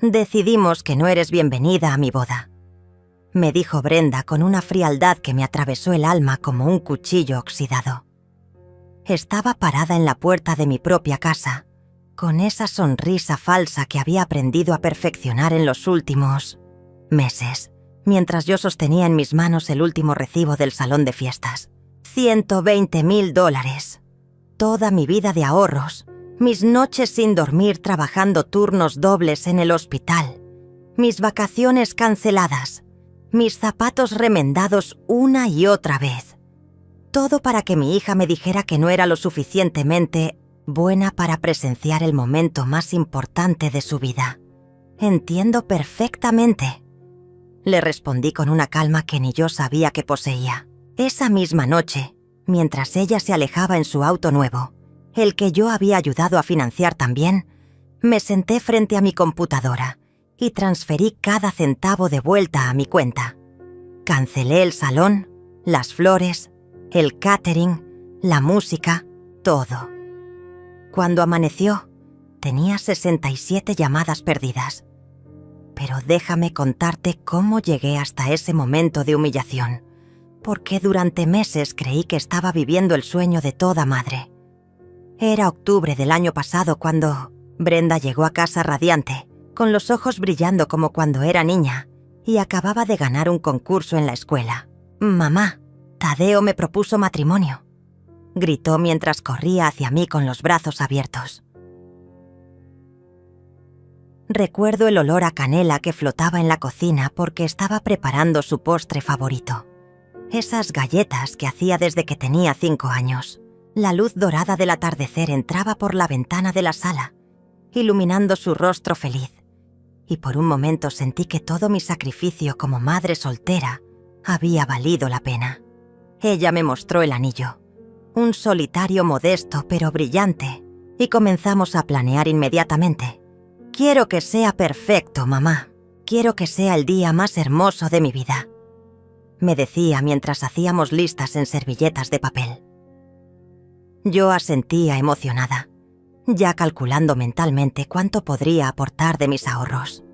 Decidimos que no eres bienvenida a mi boda, me dijo Brenda con una frialdad que me atravesó el alma como un cuchillo oxidado. Estaba parada en la puerta de mi propia casa, con esa sonrisa falsa que había aprendido a perfeccionar en los últimos meses, mientras yo sostenía en mis manos el último recibo del salón de fiestas. $120,000. Toda mi vida de ahorros, mis noches sin dormir trabajando turnos dobles en el hospital, mis vacaciones canceladas, mis zapatos remendados una y otra vez. Todo para que mi hija me dijera que no era lo suficientemente buena para presenciar el momento más importante de su vida. Entiendo perfectamente, le respondí con una calma que ni yo sabía que poseía. Esa misma noche, mientras ella se alejaba en su auto nuevo, el que yo había ayudado a financiar también, me senté frente a mi computadora y transferí cada centavo de vuelta a mi cuenta. Cancelé el salón, las flores, el catering, la música, todo. Cuando amaneció, tenía 67 llamadas perdidas. Pero déjame contarte cómo llegué hasta ese momento de humillación, porque durante meses creí que estaba viviendo el sueño de toda madre. Era octubre del año pasado cuando Brenda llegó a casa radiante, con los ojos brillando como cuando era niña, y acababa de ganar un concurso en la escuela. «Mamá, Tadeo me propuso matrimonio», gritó mientras corría hacia mí con los brazos abiertos. Recuerdo el olor a canela que flotaba en la cocina porque estaba preparando su postre favorito. Esas galletas que hacía desde que tenía 5 años. La luz dorada del atardecer entraba por la ventana de la sala, iluminando su rostro feliz. Y por un momento sentí que todo mi sacrificio como madre soltera había valido la pena. Ella me mostró el anillo, un solitario modesto pero brillante, y comenzamos a planear inmediatamente. «Quiero que sea perfecto, mamá. Quiero que sea el día más hermoso de mi vida», me decía mientras hacíamos listas en servilletas de papel. Yo asentía emocionada, ya calculando mentalmente cuánto podría aportar de mis ahorros.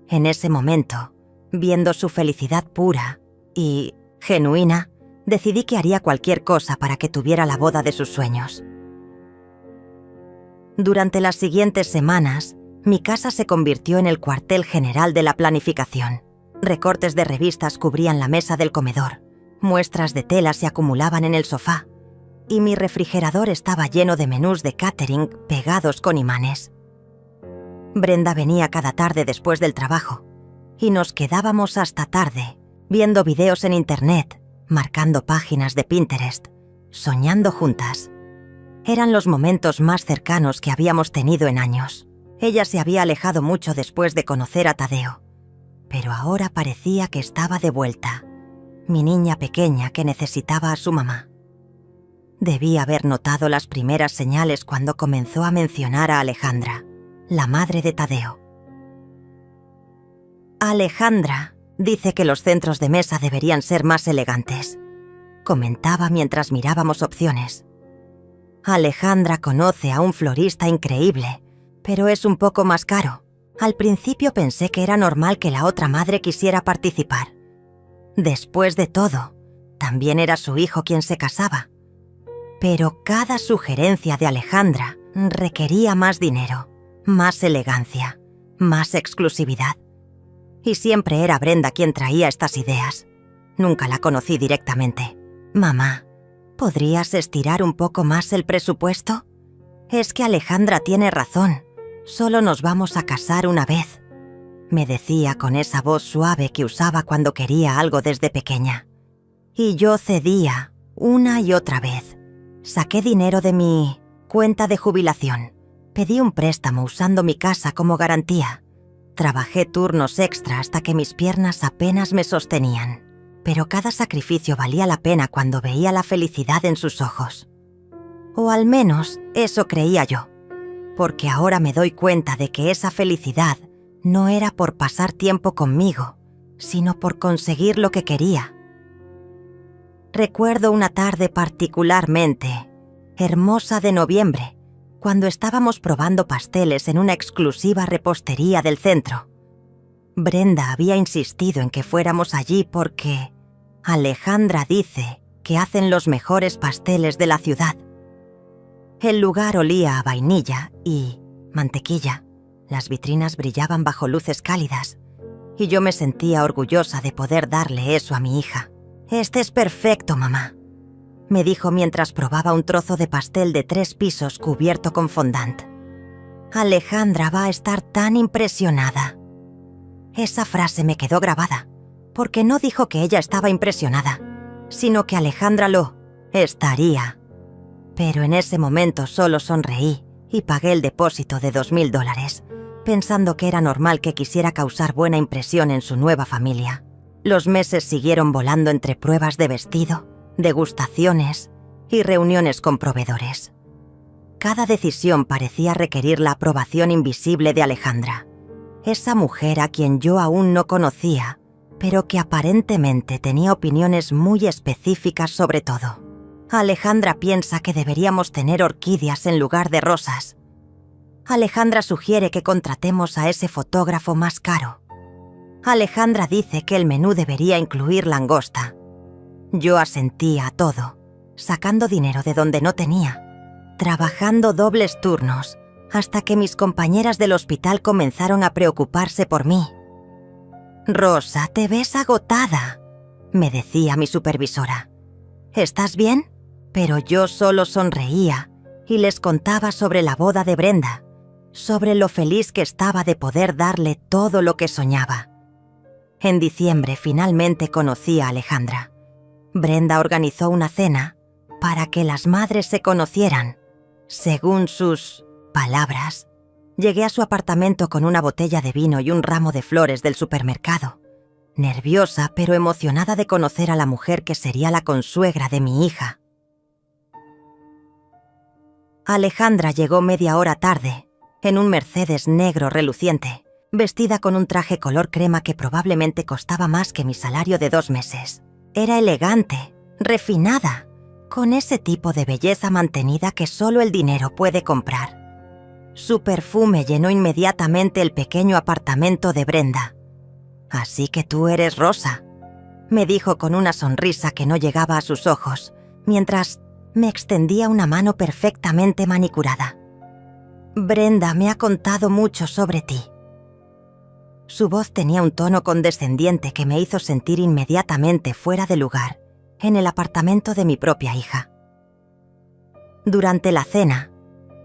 En ese momento, viendo su felicidad pura y genuina, decidí que haría cualquier cosa para que tuviera la boda de sus sueños. Durante las siguientes semanas, mi casa se convirtió en el cuartel general de la planificación. Recortes de revistas cubrían la mesa del comedor, muestras de tela se acumulaban en el sofá, y mi refrigerador estaba lleno de menús de catering pegados con imanes. Brenda venía cada tarde después del trabajo, y nos quedábamos hasta tarde, viendo videos en internet, marcando páginas de Pinterest, soñando juntas. Eran los momentos más cercanos que habíamos tenido en años. Ella se había alejado mucho después de conocer a Tadeo, pero ahora parecía que estaba de vuelta, mi niña pequeña que necesitaba a su mamá. Debí haber notado las primeras señales cuando comenzó a mencionar a Alejandra, la madre de Tadeo. «Alejandra dice que los centros de mesa deberían ser más elegantes», comentaba mientras mirábamos opciones. «Alejandra conoce a un florista increíble, pero es un poco más caro. Al principio pensé que era normal que la otra madre quisiera participar. Después de todo, también era su hijo quien se casaba. Pero cada sugerencia de Alejandra requería más dinero, más elegancia, más exclusividad. Y siempre era Brenda quien traía estas ideas. Nunca la conocí directamente. Mamá, ¿podrías estirar un poco más el presupuesto? Es que Alejandra tiene razón. Solo nos vamos a casar una vez», me decía con esa voz suave que usaba cuando quería algo desde pequeña. Y yo cedía una y otra vez. Saqué dinero de mi cuenta de jubilación. Pedí un préstamo usando mi casa como garantía. Trabajé turnos extra hasta que mis piernas apenas me sostenían. Pero cada sacrificio valía la pena cuando veía la felicidad en sus ojos. O al menos eso creía yo. Porque ahora me doy cuenta de que esa felicidad no era por pasar tiempo conmigo, sino por conseguir lo que quería. Recuerdo una tarde particularmente hermosa de noviembre, cuando estábamos probando pasteles en una exclusiva repostería del centro. Brenda había insistido en que fuéramos allí porque Alejandra dice que hacen los mejores pasteles de la ciudad. El lugar olía a vainilla y mantequilla. Las vitrinas brillaban bajo luces cálidas y yo me sentía orgullosa de poder darle eso a mi hija. «Este es perfecto, mamá», me dijo mientras probaba un trozo de pastel de 3 pisos cubierto con fondant. «Alejandra va a estar tan impresionada». Esa frase me quedó grabada, porque no dijo que ella estaba impresionada, sino que Alejandra lo estaría. Pero en ese momento solo sonreí y pagué el depósito de $2,000, pensando que era normal que quisiera causar buena impresión en su nueva familia. Los meses siguieron volando entre pruebas de vestido, degustaciones y reuniones con proveedores. Cada decisión parecía requerir la aprobación invisible de Alejandra, esa mujer a quien yo aún no conocía, pero que aparentemente tenía opiniones muy específicas sobre todo. Alejandra piensa que deberíamos tener orquídeas en lugar de rosas. Alejandra sugiere que contratemos a ese fotógrafo más caro. Alejandra dice que el menú debería incluir langosta. Yo asentía a todo, sacando dinero de donde no tenía, trabajando dobles turnos, hasta que mis compañeras del hospital comenzaron a preocuparse por mí. «Rosa, te ves agotada», me decía mi supervisora. «¿Estás bien?». Pero yo solo sonreía y les contaba sobre la boda de Brenda, sobre lo feliz que estaba de poder darle todo lo que soñaba. En diciembre finalmente conocí a Alejandra. Brenda organizó una cena para que las madres se conocieran. Según sus palabras, llegué a su apartamento con una botella de vino y un ramo de flores del supermercado, nerviosa pero emocionada de conocer a la mujer que sería la consuegra de mi hija. Alejandra llegó media hora tarde, en un Mercedes negro reluciente, vestida con un traje color crema que probablemente costaba más que mi salario de 2 meses. Era elegante, refinada, con ese tipo de belleza mantenida que solo el dinero puede comprar. Su perfume llenó inmediatamente el pequeño apartamento de Brenda. «Así que tú eres Rosa», me dijo con una sonrisa que no llegaba a sus ojos, mientras me extendía una mano perfectamente manicurada. «Brenda me ha contado mucho sobre ti». Su voz tenía un tono condescendiente que me hizo sentir inmediatamente fuera de lugar, en el apartamento de mi propia hija. Durante la cena,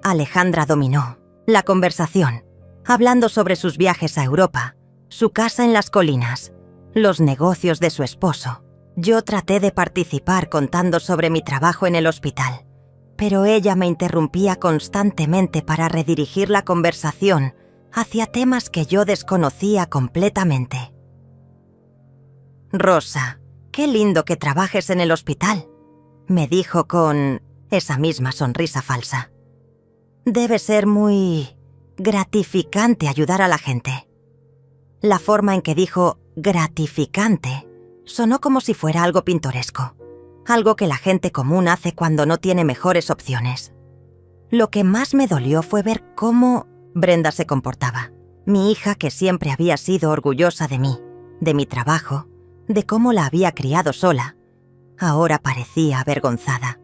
Alejandra dominó la conversación, hablando sobre sus viajes a Europa, su casa en las colinas, los negocios de su esposo. Yo traté de participar contando sobre mi trabajo en el hospital, pero ella me interrumpía constantemente para redirigir la conversación hacia temas que yo desconocía completamente. «Rosa, qué lindo que trabajes en el hospital», me dijo con esa misma sonrisa falsa. «Debe ser muy gratificante ayudar a la gente». La forma en que dijo gratificante sonó como si fuera algo pintoresco, algo que la gente común hace cuando no tiene mejores opciones. Lo que más me dolió fue ver cómo Brenda se comportaba. Mi hija, que siempre había sido orgullosa de mí, de mi trabajo, de cómo la había criado sola, ahora parecía avergonzada.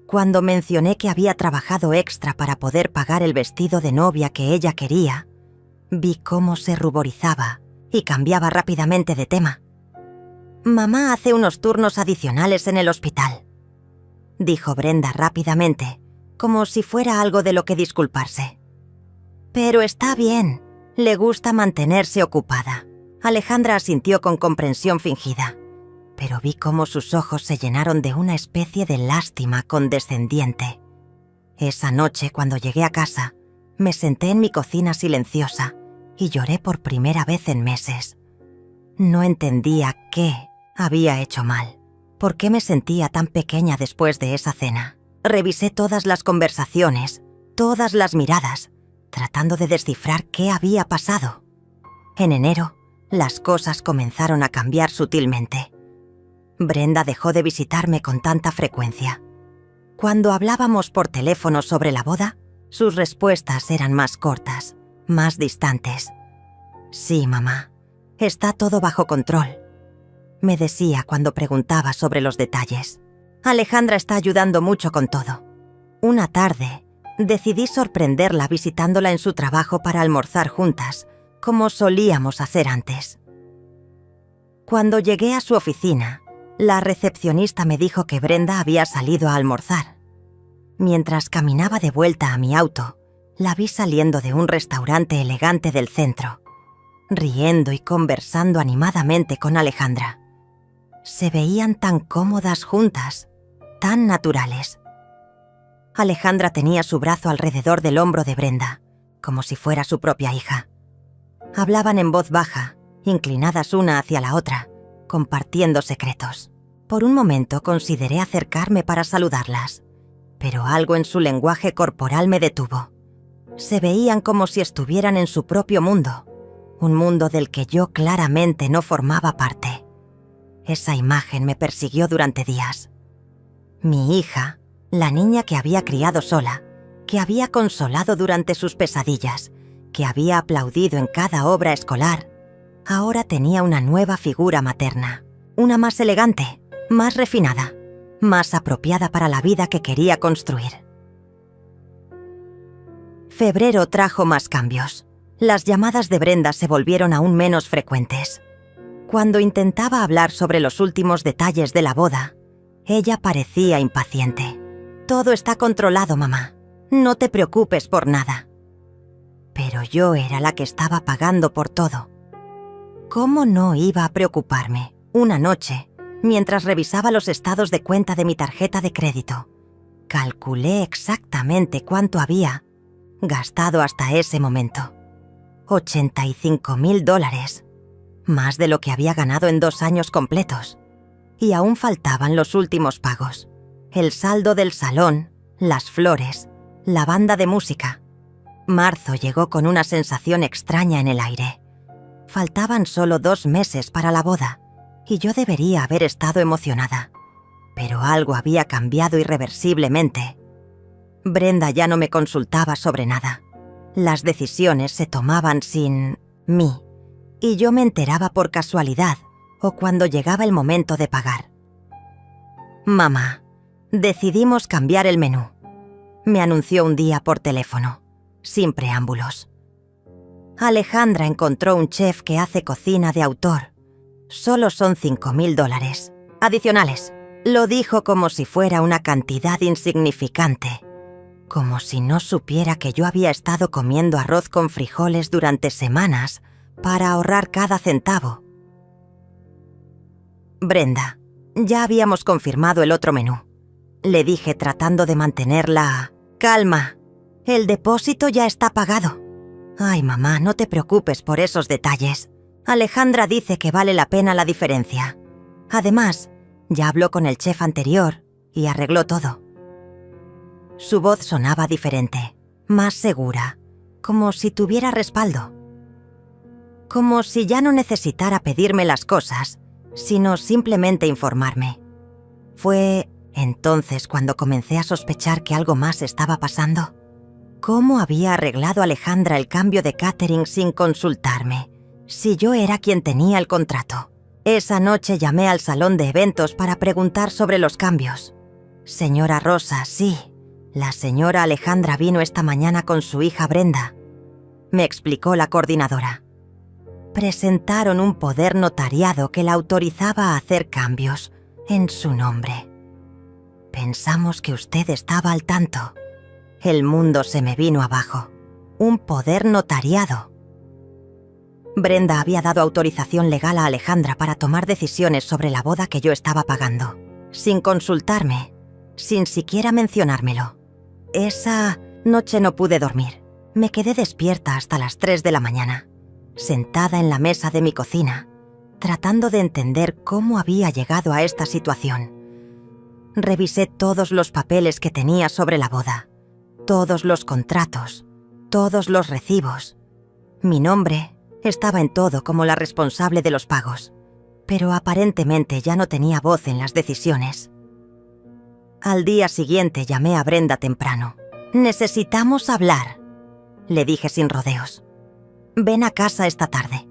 Cuando mencioné que había trabajado extra para poder pagar el vestido de novia que ella quería, vi cómo se ruborizaba y cambiaba rápidamente de tema. «Mamá hace unos turnos adicionales en el hospital», dijo Brenda rápidamente, como si fuera algo de lo que disculparse. «Pero está bien, le gusta mantenerse ocupada». Alejandra asintió con comprensión fingida, pero vi cómo sus ojos se llenaron de una especie de lástima condescendiente. Esa noche, cuando llegué a casa, me senté en mi cocina silenciosa y lloré por primera vez en meses. No entendía qué había hecho mal, por qué me sentía tan pequeña después de esa cena. Revisé todas las conversaciones, todas las miradas, tratando de descifrar qué había pasado. En enero, las cosas comenzaron a cambiar sutilmente. Brenda dejó de visitarme con tanta frecuencia. Cuando hablábamos por teléfono sobre la boda, Sus respuestas eran más cortas, más distantes. «Sí, mamá, está todo bajo control», me decía cuando preguntaba sobre los detalles. «Alejandra está ayudando mucho con todo». Una tarde, decidí sorprenderla visitándola en su trabajo para almorzar juntas, como solíamos hacer antes. Cuando llegué a su oficina, la recepcionista me dijo que Brenda había salido a almorzar. Mientras caminaba de vuelta a mi auto, la vi saliendo de un restaurante elegante del centro, riendo y conversando animadamente con Alejandra. Se veían tan cómodas juntas, tan naturales. Alejandra tenía su brazo alrededor del hombro de Brenda, como si fuera su propia hija. Hablaban en voz baja, inclinadas una hacia la otra, compartiendo secretos. Por un momento consideré acercarme para saludarlas, pero algo en su lenguaje corporal me detuvo. Se veían como si estuvieran en su propio mundo, un mundo del que yo claramente no formaba parte. Esa imagen me persiguió durante días. Mi hija, la niña que había criado sola, que había consolado durante sus pesadillas, que había aplaudido en cada obra escolar, ahora tenía una nueva figura materna, una más elegante, más refinada, más apropiada para la vida que quería construir. Febrero trajo más cambios. Las llamadas de Brenda se volvieron aún menos frecuentes. Cuando intentaba hablar sobre los últimos detalles de la boda, ella parecía impaciente. «Todo está controlado, mamá. No te preocupes por nada». Pero yo era la que estaba pagando por todo. ¿Cómo no iba a preocuparme? Una noche, mientras revisaba los estados de cuenta de mi tarjeta de crédito, calculé exactamente cuánto había gastado hasta ese momento. $85,000, más de lo que había ganado en 2 años completos. Y aún faltaban los últimos pagos. El saldo del salón, las flores, la banda de música. Marzo llegó con una sensación extraña en el aire. Faltaban solo 2 meses para la boda, y yo debería haber estado emocionada. Pero algo había cambiado irreversiblemente. Brenda ya no me consultaba sobre nada. Las decisiones se tomaban sin mí, y yo me enteraba por casualidad o cuando llegaba el momento de pagar. «Mamá, decidimos cambiar el menú», me anunció un día por teléfono, sin preámbulos. «Alejandra encontró un chef que hace cocina de autor. Solo son $5,000 adicionales». Lo dijo como si fuera una cantidad insignificante, como si no supiera que yo había estado comiendo arroz con frijoles durante semanas para ahorrar cada centavo. «Brenda, ya habíamos confirmado el otro menú», le dije tratando de mantener la calma. «El depósito ya está pagado». «Ay, mamá, no te preocupes por esos detalles. Alejandra dice que vale la pena la diferencia. Además, ya habló con el chef anterior y arregló todo». Su voz sonaba diferente, más segura, como si tuviera respaldo. Como si ya no necesitara pedirme las cosas, sino simplemente informarme. Fue entonces cuando comencé a sospechar que algo más estaba pasando. ¿Cómo había arreglado Alejandra el cambio de catering sin consultarme, si yo era quien tenía el contrato? Esa noche llamé al salón de eventos para preguntar sobre los cambios. «Señora Rosa, sí, la señora Alejandra vino esta mañana con su hija Brenda», me explicó la coordinadora. «Presentaron un poder notariado que la autorizaba a hacer cambios en su nombre. Pensamos que usted estaba al tanto». El mundo se me vino abajo. Un poder notariado. Brenda había dado autorización legal a Alejandra para tomar decisiones sobre la boda que yo estaba pagando, sin consultarme, sin siquiera mencionármelo. Esa noche no pude dormir. Me quedé despierta hasta las 3 de la mañana, sentada en la mesa de mi cocina, tratando de entender cómo había llegado a esta situación. Revisé todos los papeles que tenía sobre la boda, todos los contratos, todos los recibos. Mi nombre estaba en todo como la responsable de los pagos, pero aparentemente ya no tenía voz en las decisiones. Al día siguiente llamé a Brenda temprano. Necesitamos hablar, le dije sin rodeos. Ven a casa esta tarde.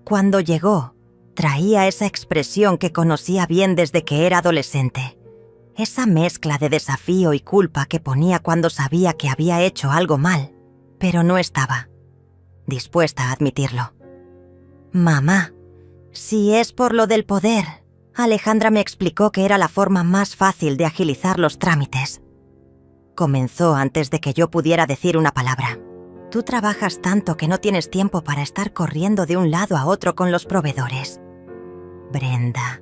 Cuando llegó, traía esa expresión que conocía bien desde que era adolescente. Esa mezcla de desafío y culpa que ponía cuando sabía que había hecho algo mal, pero no estaba dispuesta a admitirlo. Mamá, si es por lo del poder, Alejandra me explicó que era la forma más fácil de agilizar los trámites. Comenzó antes de que yo pudiera decir una palabra. Tú trabajas tanto que no tienes tiempo para estar corriendo de un lado a otro con los proveedores. Brenda,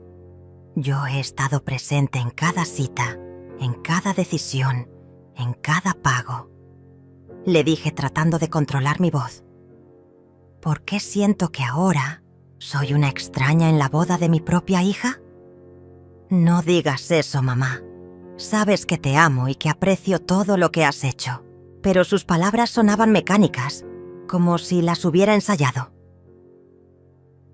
yo he estado presente en cada cita, en cada decisión, en cada pago. Le dije tratando de controlar mi voz. ¿Por qué siento que ahora soy una extraña en la boda de mi propia hija? No digas eso, mamá. Sabes que te amo y que aprecio todo lo que has hecho. Pero sus palabras sonaban mecánicas, como si las hubiera ensayado.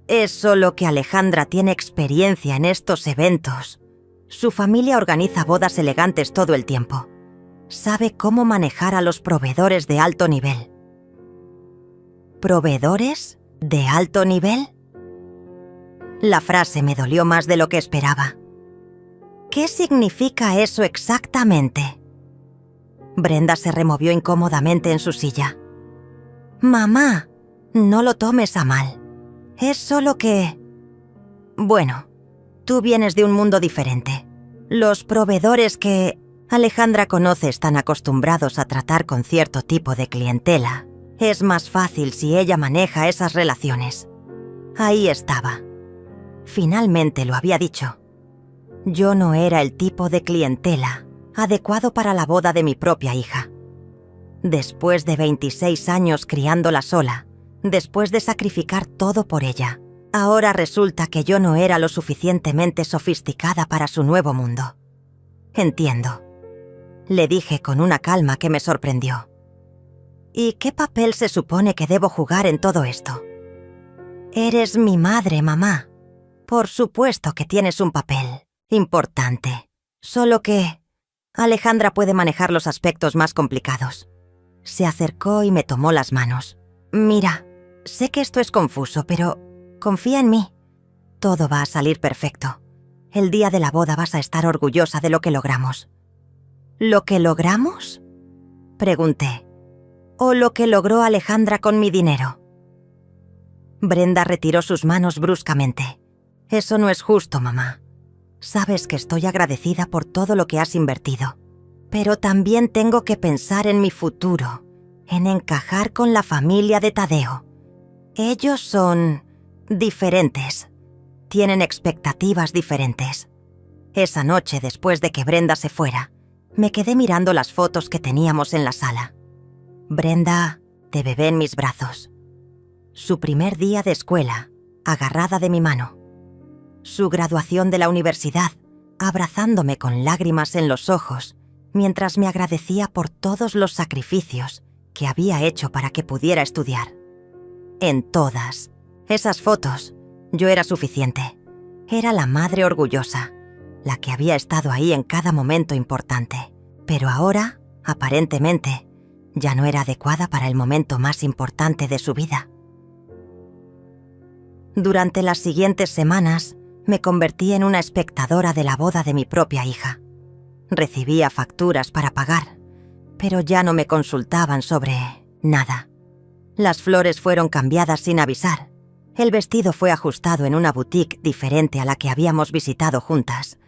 Es solo que Alejandra tiene experiencia en estos eventos. Su familia organiza bodas elegantes todo el tiempo. Sabe cómo manejar a los proveedores de alto nivel. ¿Proveedores de alto nivel? La frase me dolió más de lo que esperaba. ¿Qué significa eso exactamente? Brenda se removió incómodamente en su silla. Mamá, no lo tomes a mal. Es solo que... Bueno, tú vienes de un mundo diferente. Los proveedores que Alejandra conoce están acostumbrados a tratar con cierto tipo de clientela. Es más fácil si ella maneja esas relaciones. Ahí estaba. Finalmente lo había dicho. Yo no era el tipo de clientela adecuado para la boda de mi propia hija. Después de 26 años criándola sola, después de sacrificar todo por ella, ahora resulta que yo no era lo suficientemente sofisticada para su nuevo mundo. Entiendo, le dije con una calma que me sorprendió. ¿Y qué papel se supone que debo jugar en todo esto? Eres mi madre, mamá. Por supuesto que tienes un papel importante, solo que Alejandra puede manejar los aspectos más complicados. Se acercó y me tomó las manos. Mira, sé que esto es confuso, pero confía en mí. Todo va a salir perfecto. El día de la boda vas a estar orgullosa de lo que logramos. ¿Lo que logramos?, pregunté. ¿O lo que logró Alejandra con mi dinero? Brenda retiró sus manos bruscamente. Eso no es justo, mamá. Sabes que estoy agradecida por todo lo que has invertido. Pero también tengo que pensar en mi futuro, en encajar con la familia de Tadeo. Ellos son diferentes. Tienen expectativas diferentes. Esa noche, después de que Brenda se fuera, me quedé mirando las fotos que teníamos en la sala. Brenda, de bebé en mis brazos. Su primer día de escuela, agarrada de mi mano. Su graduación de la universidad, abrazándome con lágrimas en los ojos, mientras me agradecía por todos los sacrificios que había hecho para que pudiera estudiar. En todas esas fotos, yo era suficiente. Era la madre orgullosa, la que había estado ahí en cada momento importante. Pero ahora, aparentemente, ya no era adecuada para el momento más importante de su vida. Durante las siguientes semanas, me convertí en una espectadora de la boda de mi propia hija. Recibía facturas para pagar, pero ya no me consultaban sobre nada. Las flores fueron cambiadas sin avisar. El vestido fue ajustado en una boutique diferente a la que habíamos visitado juntas.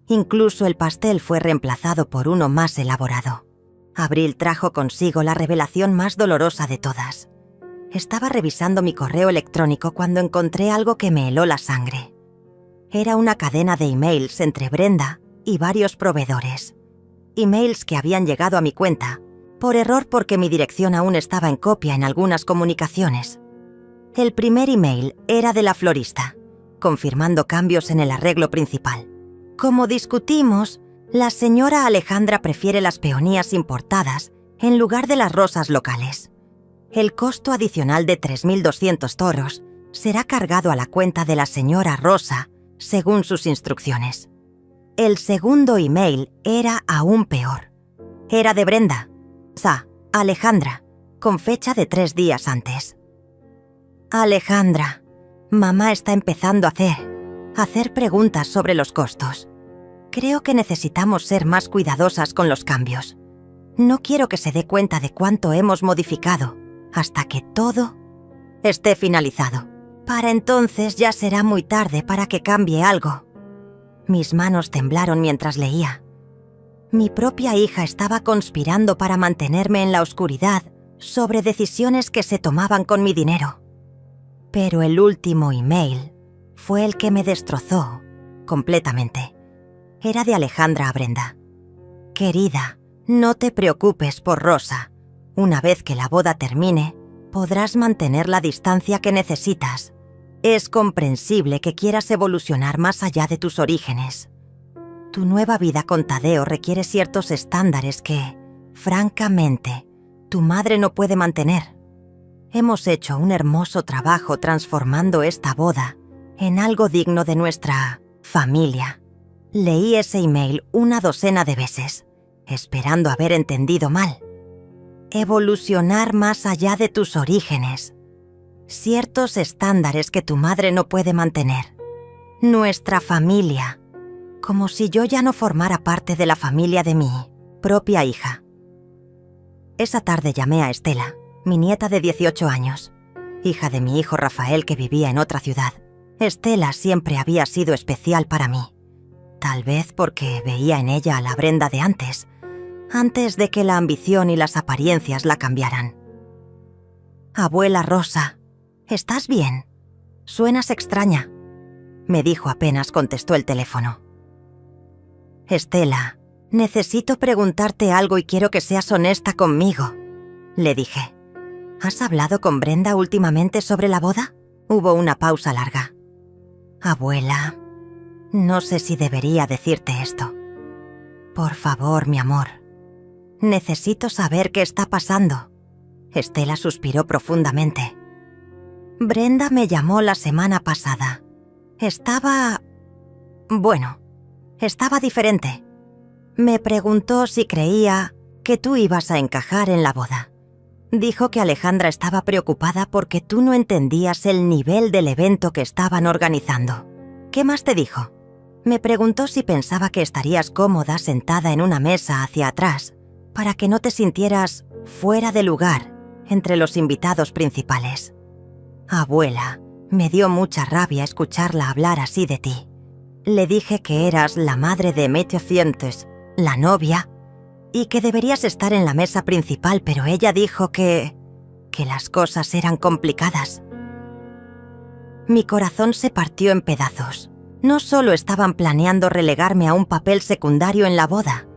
Incluso el pastel fue reemplazado por uno más elaborado. Abril trajo consigo la revelación más dolorosa de todas. Estaba revisando mi correo electrónico cuando encontré algo que me heló la sangre. Era una cadena de emails entre Brenda y varios proveedores. Emails que habían llegado a mi cuenta, por error porque mi dirección aún estaba en copia en algunas comunicaciones. El primer email era de la florista, confirmando cambios en el arreglo principal. Como discutimos, la señora Alejandra prefiere las peonías importadas en lugar de las rosas locales. El costo adicional de 3.200 toros será cargado a la cuenta de la señora Rosa, según sus instrucciones. El segundo email era aún peor. Era de Brenda, Alejandra, con fecha de 3 días antes. Alejandra, mamá está empezando a hacer preguntas sobre los costos. Creo que necesitamos ser más cuidadosas con los cambios. No quiero que se dé cuenta de cuánto hemos modificado hasta que todo esté finalizado. Para entonces ya será muy tarde para que cambie algo. Mis manos temblaron mientras leía. Mi propia hija estaba conspirando para mantenerme en la oscuridad sobre decisiones que se tomaban con mi dinero. Pero el último email fue el que me destrozó completamente. Era de Alejandra a Brenda. Querida, no te preocupes por Rosa. Una vez que la boda termine, podrás mantener la distancia que necesitas. Es comprensible que quieras evolucionar más allá de tus orígenes. Tu nueva vida con Tadeo requiere ciertos estándares que, francamente, tu madre no puede mantener. Hemos hecho un hermoso trabajo transformando esta boda en algo digno de nuestra familia. Leí ese email una docena de veces, esperando haber entendido mal. Evolucionar más allá de tus orígenes. Ciertos estándares que tu madre no puede mantener. Nuestra familia. Como si yo ya no formara parte de la familia de mi propia hija. Esa tarde llamé a Estela, mi nieta de 18 años, hija de mi hijo Rafael que vivía en otra ciudad. Estela siempre había sido especial para mí. Tal vez porque veía en ella a la Brenda de antes de que la ambición y las apariencias la cambiaran. Abuela Rosa, ¿estás bien? Suenas extraña, me dijo apenas contestó el teléfono. Estela, necesito preguntarte algo y quiero que seas honesta conmigo, le dije. ¿Has hablado con Brenda últimamente sobre la boda? Hubo una pausa larga. Abuela, no sé si debería decirte esto. Por favor, mi amor. Necesito saber qué está pasando. Estela suspiró profundamente. Brenda me llamó la semana pasada. Estaba diferente. Me preguntó si creía que tú ibas a encajar en la boda. Dijo que Alejandra estaba preocupada porque tú no entendías el nivel del evento que estaban organizando. ¿Qué más te dijo? Me preguntó si pensaba que estarías cómoda sentada en una mesa hacia atrás para que no te sintieras fuera de lugar entre los invitados principales. Abuela, me dio mucha rabia escucharla hablar así de ti. Le dije que eras la madre de Metocientes, la novia, y que deberías estar en la mesa principal, pero ella dijo que las cosas eran complicadas. Mi corazón se partió en pedazos. No solo estaban planeando relegarme a un papel secundario en la boda,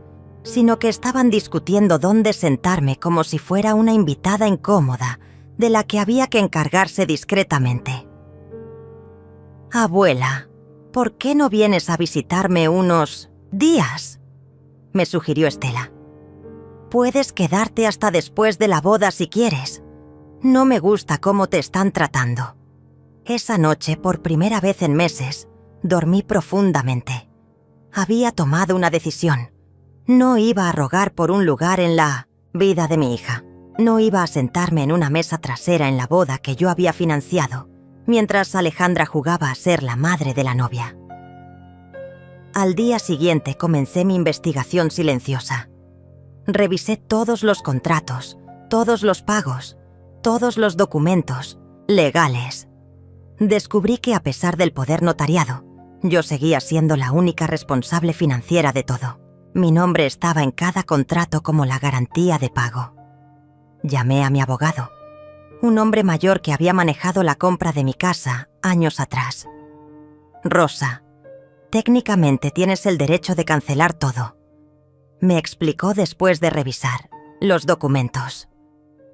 sino que estaban discutiendo dónde sentarme como si fuera una invitada incómoda de la que había que encargarse discretamente. Abuela, ¿por qué no vienes a visitarme unos días?, me sugirió Estela. Puedes quedarte hasta después de la boda si quieres. No me gusta cómo te están tratando. Esa noche, por primera vez en meses, dormí profundamente. Había tomado una decisión. No iba a rogar por un lugar en la vida de mi hija. No iba a sentarme en una mesa trasera en la boda que yo había financiado, mientras Alejandra jugaba a ser la madre de la novia. Al día siguiente comencé mi investigación silenciosa. Revisé todos los contratos, todos los pagos, todos los documentos legales. Descubrí que a pesar del poder notariado, yo seguía siendo la única responsable financiera de todo. Mi nombre estaba en cada contrato como la garantía de pago. Llamé a mi abogado, un hombre mayor que había manejado la compra de mi casa años atrás. Rosa, técnicamente tienes el derecho de cancelar todo, me explicó después de revisar los documentos.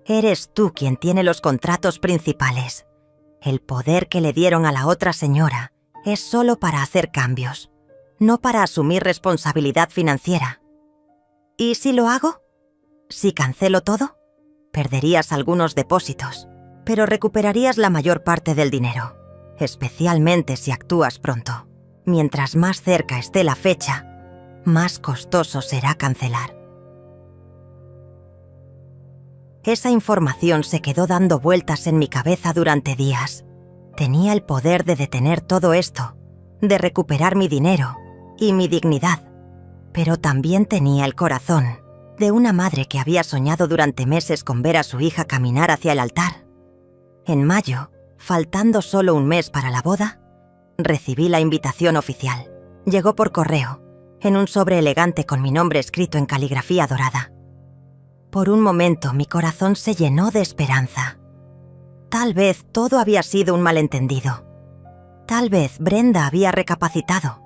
Eres tú quien tiene los contratos principales. El poder que le dieron a la otra señora es solo para hacer cambios, no para asumir responsabilidad financiera. ¿Y si lo hago? ¿Si cancelo todo? Perderías algunos depósitos, pero recuperarías la mayor parte del dinero, especialmente si actúas pronto. Mientras más cerca esté la fecha, más costoso será cancelar. Esa información se quedó dando vueltas en mi cabeza durante días. Tenía el poder de detener todo esto, de recuperar mi dinero y mi dignidad, pero también tenía el corazón de una madre que había soñado durante meses con ver a su hija caminar hacia el altar. En mayo, faltando solo un mes para la boda, recibí la invitación oficial. Llegó por correo, en un sobre elegante con mi nombre escrito en caligrafía dorada. Por un momento mi corazón se llenó de esperanza. Tal vez todo había sido un malentendido. Tal vez Brenda había recapacitado.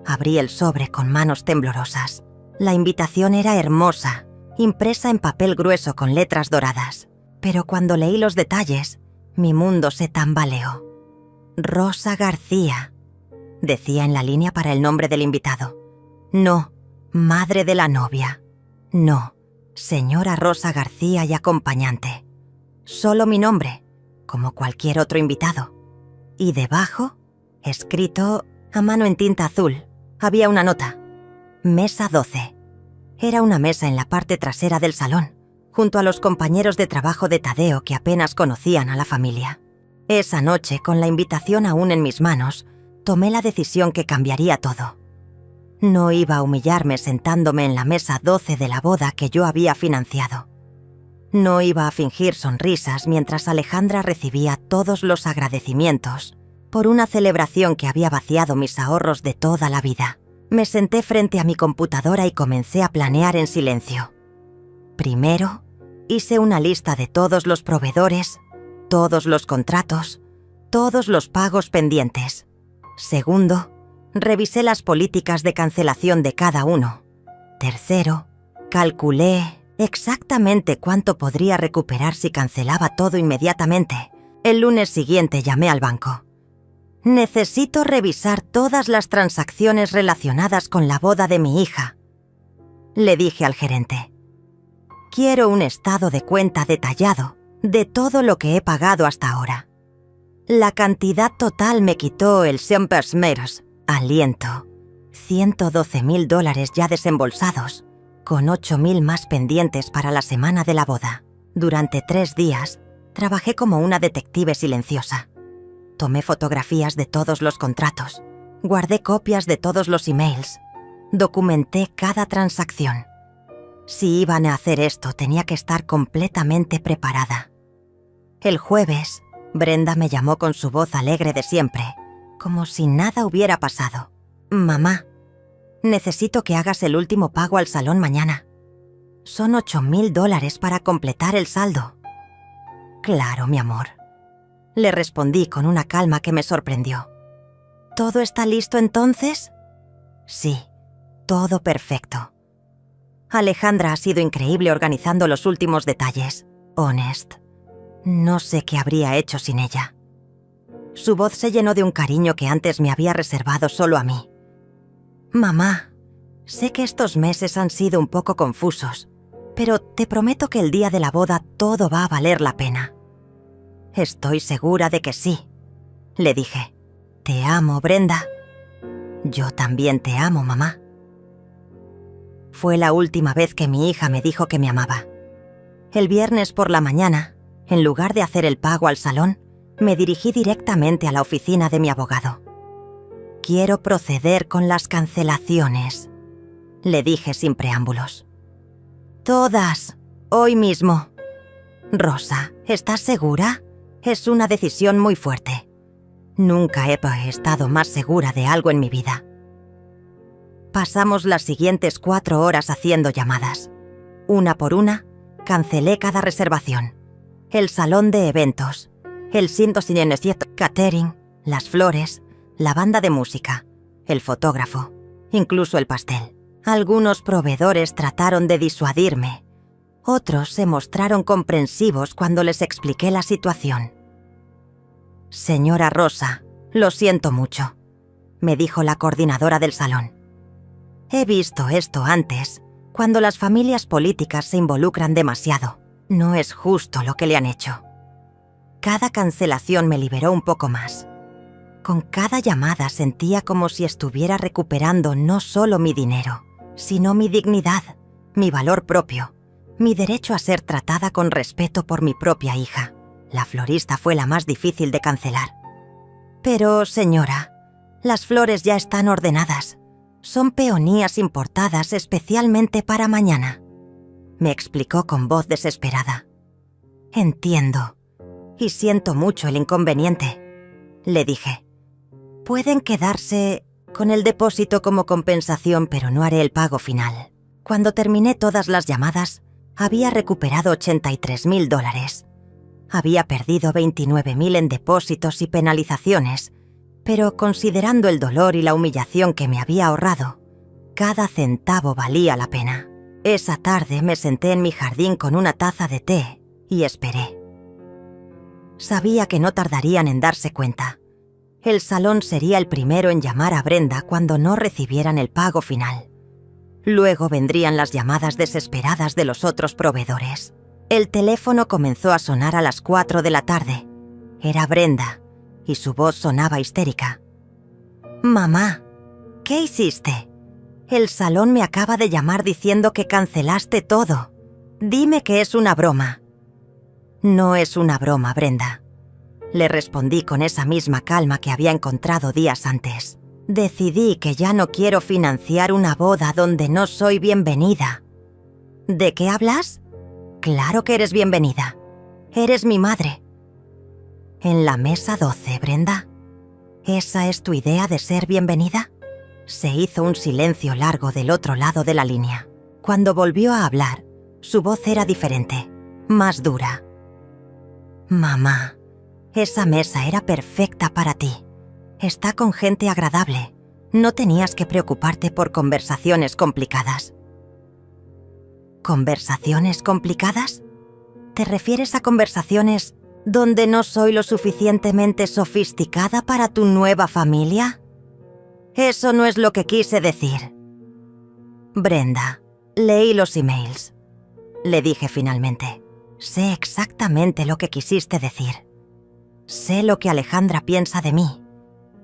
Abrí el sobre con manos temblorosas. La invitación era hermosa, impresa en papel grueso con letras doradas. Pero cuando leí los detalles, mi mundo se tambaleó. Rosa García, decía en la línea para el nombre del invitado. No, madre de la novia. No, señora Rosa García y acompañante. Solo mi nombre, como cualquier otro invitado. Y debajo, escrito a mano en tinta azul, había una nota. Mesa 12. Era una mesa en la parte trasera del salón, junto a los compañeros de trabajo de Tadeo que apenas conocían a la familia. Esa noche, con la invitación aún en mis manos, tomé la decisión que cambiaría todo. No iba a humillarme sentándome en la mesa 12 de la boda que yo había financiado. No iba a fingir sonrisas mientras Alejandra recibía todos los agradecimientos por una celebración que había vaciado mis ahorros de toda la vida. Me senté frente a mi computadora y comencé a planear en silencio. Primero, hice una lista de todos los proveedores, todos los contratos, todos los pagos pendientes. Segundo, revisé las políticas de cancelación de cada uno. Tercero, calculé exactamente cuánto podría recuperar si cancelaba todo inmediatamente. El lunes siguiente llamé al banco. Necesito revisar todas las transacciones relacionadas con la boda de mi hija, le dije al gerente. Quiero un estado de cuenta detallado de todo lo que he pagado hasta ahora. La cantidad total me quitó el Sempersmeros. Aliento. $112,000 ya desembolsados, con 8,000 más pendientes para la semana de la boda. Durante 3 días, trabajé como una detective silenciosa. Tomé fotografías de todos los contratos, guardé copias de todos los emails, documenté cada transacción. Si iban a hacer esto, tenía que estar completamente preparada. El jueves, Brenda me llamó con su voz alegre de siempre, como si nada hubiera pasado. Mamá, necesito que hagas el último pago al salón mañana. Son $8,000 para completar el saldo. Claro, mi amor. Le respondí con una calma que me sorprendió. ¿Todo está listo entonces? Sí, todo perfecto. Alejandra ha sido increíble organizando los últimos detalles. Honest. No sé qué habría hecho sin ella. Su voz se llenó de un cariño que antes me había reservado solo a mí. Mamá, sé que estos meses han sido un poco confusos, pero te prometo que el día de la boda todo va a valer la pena. Estoy segura de que sí, le dije. Te amo, Brenda. Yo también te amo, mamá. Fue la última vez que mi hija me dijo que me amaba. El viernes por la mañana, en lugar de hacer el pago al salón, me dirigí directamente a la oficina de mi abogado. Quiero proceder con las cancelaciones, le dije sin preámbulos. Todas, hoy mismo. Rosa, ¿estás segura? Es una decisión muy fuerte. Nunca he estado más segura de algo en mi vida. Pasamos las siguientes 4 horas haciendo llamadas. Una por una, cancelé cada reservación. El salón de eventos, el catering, las flores, la banda de música, el fotógrafo, incluso el pastel. Algunos proveedores trataron de disuadirme. Otros se mostraron comprensivos cuando les expliqué la situación. Señora Rosa, lo siento mucho, me dijo la coordinadora del salón. He visto esto antes, cuando las familias políticas se involucran demasiado. No es justo lo que le han hecho. Cada cancelación me liberó un poco más. Con cada llamada sentía como si estuviera recuperando no solo mi dinero, sino mi dignidad, mi valor propio, mi derecho a ser tratada con respeto por mi propia hija. La florista fue la más difícil de cancelar. Pero, señora, las flores ya están ordenadas. Son peonías importadas especialmente para mañana, me explicó con voz desesperada. Entiendo, y siento mucho el inconveniente, le dije. Pueden quedarse con el depósito como compensación, pero no haré el pago final. Cuando terminé todas las llamadas, había recuperado $83,000. Había perdido 29,000 en depósitos y penalizaciones, pero considerando el dolor y la humillación que me había ahorrado, cada centavo valía la pena. Esa tarde me senté en mi jardín con una taza de té y esperé. Sabía que no tardarían en darse cuenta. El salón sería el primero en llamar a Brenda cuando no recibieran el pago final. Luego vendrían las llamadas desesperadas de los otros proveedores. El teléfono comenzó a sonar a las 4 de la tarde. Era Brenda, y su voz sonaba histérica. «Mamá, ¿qué hiciste? El salón me acaba de llamar diciendo que cancelaste todo. Dime que es una broma». «No es una broma, Brenda», le respondí con esa misma calma que había encontrado días antes. «Decidí que ya no quiero financiar una boda donde no soy bienvenida». «¿De qué hablas? Claro que eres bienvenida. Eres mi madre». «En la mesa 12, Brenda. ¿Esa es tu idea de ser bienvenida?». Se hizo un silencio largo del otro lado de la línea. Cuando volvió a hablar, su voz era diferente, más dura. «Mamá, esa mesa era perfecta para ti. Está con gente agradable. No tenías que preocuparte por conversaciones complicadas». ¿Conversaciones complicadas? ¿Te refieres a conversaciones donde no soy lo suficientemente sofisticada para tu nueva familia? Eso no es lo que quise decir. Brenda, leí los emails. Le dije finalmente. Sé exactamente lo que quisiste decir. Sé lo que Alejandra piensa de mí.